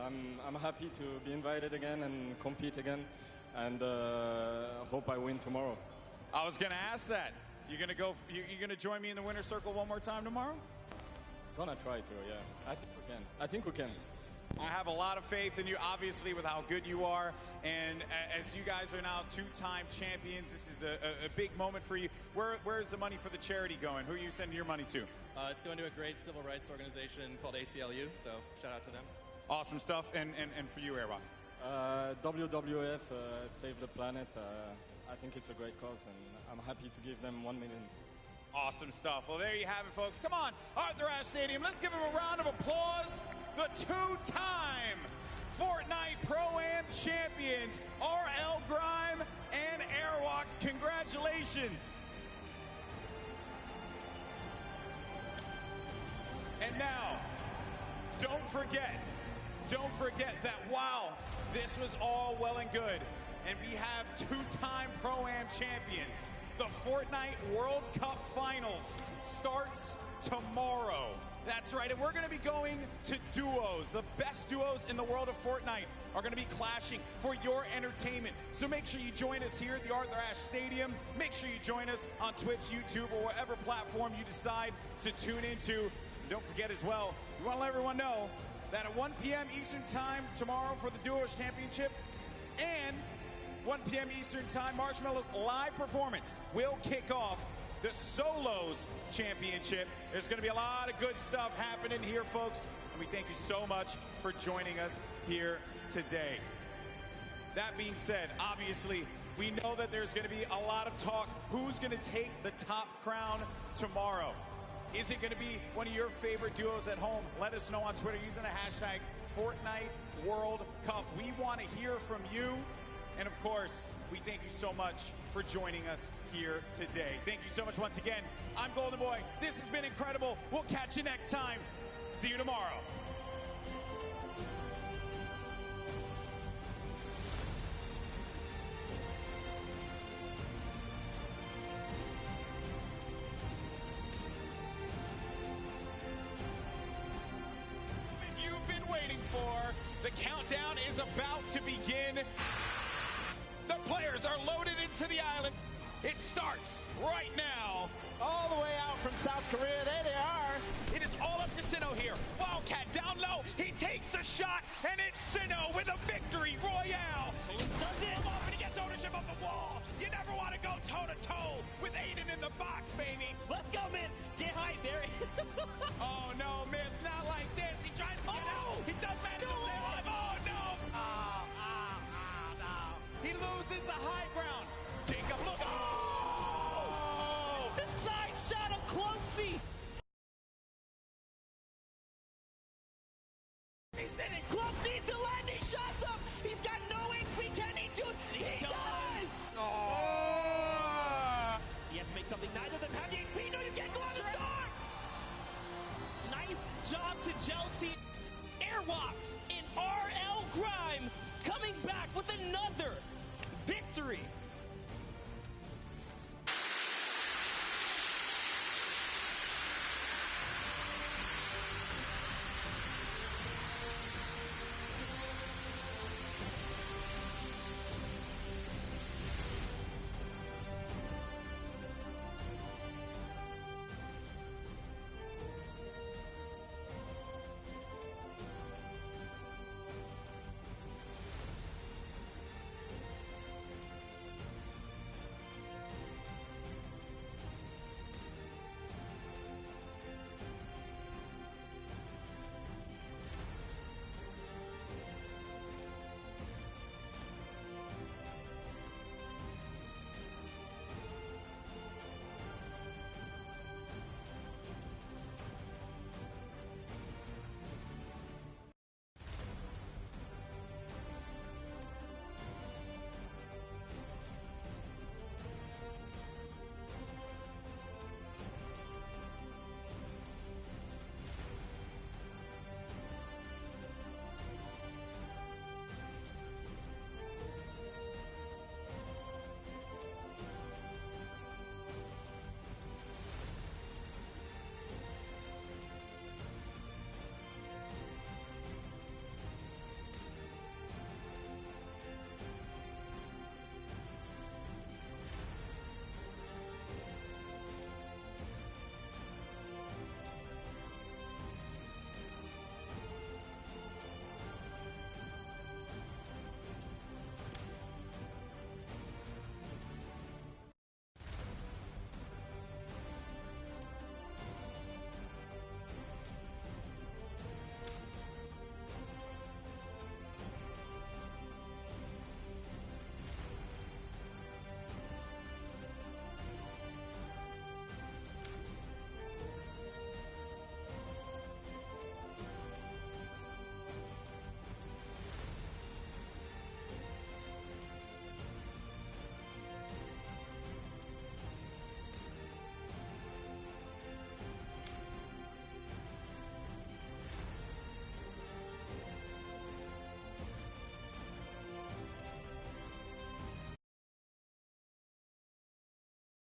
[SPEAKER 15] I'm happy to be invited again and compete again, and hope I win tomorrow.
[SPEAKER 6] I was going to ask that. You're going to join me in the winner's circle one more time tomorrow?
[SPEAKER 15] Gonna try to, yeah. I think we can.
[SPEAKER 6] I have a lot of faith in you, obviously, with how good you are. And as you guys are now two-time champions, this is a big moment for you. Where's the money for the charity going? Who are you sending your money to?
[SPEAKER 9] It's going to a great civil rights organization called ACLU, so shout out to them.
[SPEAKER 6] Awesome stuff. And for you, Airbox?
[SPEAKER 15] WWF, Save the Planet. I think it's a great cause, and I'm happy to give them 1 million.
[SPEAKER 6] Awesome stuff. Well, there you have it, folks. Come on, Arthur Ashe Stadium. Let's give him a round of applause. The two-time Fortnite Pro-Am champions, RL Grime and Airwalks. Congratulations. And now, don't forget that while this was all well and good, and we have two-time Pro-Am champions, the Fortnite World Cup Finals starts tomorrow. That's right, and we're going to be going to duos. The best duos in the world of Fortnite are going to be clashing for your entertainment. So make sure you join us here at the Arthur Ashe Stadium. Make sure you join us on Twitch, YouTube, or whatever platform you decide to tune into. And don't forget as well, we want to let everyone know that at 1 p.m. Eastern Time tomorrow for the Duos Championship and 1 p.m. Eastern Time, Marshmallow's live performance will kick off the Solos Championship. There's going to be a lot of good stuff happening here, folks, and we thank you so much for joining us here today. That being said, obviously, we know that there's going to be a lot of talk. Who's going to take the top crown tomorrow? Is it going to be one of your favorite duos at home? Let us know on Twitter using the hashtag Fortnite World Cup. We want to hear from you. And of course, we thank you so much for joining us here today. Thank you so much once again. I'm Golden Boy. This has been incredible. We'll catch you next time. See you tomorrow. countdown is about to begin. The players are loaded into the island. It starts right now.
[SPEAKER 21] All the way out from South Korea. There they are.
[SPEAKER 6] It is all up to Sinnoh here. Wildcat down low. He takes the shot, and it's Sinnoh with a victory royale. Does it off, and he gets ownership of the wall. You never want to go toe-to-toe with Aiden in the box, baby.
[SPEAKER 22] Let's go, man. Get hype, Barry.
[SPEAKER 6] Oh, no, Myth, not like this. He tries to get out. He does manage to stay alive. Oh, no. No. He loses the high ground. Jacob, look. Oh!
[SPEAKER 22] The side shot of Cloaksy.
[SPEAKER 21] He's in it. Close needs to land these shots up. He's got no HP. Can he do it? He does.
[SPEAKER 22] Oh. He has to make something. Neither of them have the HP. No, you can't go on the start. Nice job to Jelty. Airwalks in RL Grime coming back with another victory.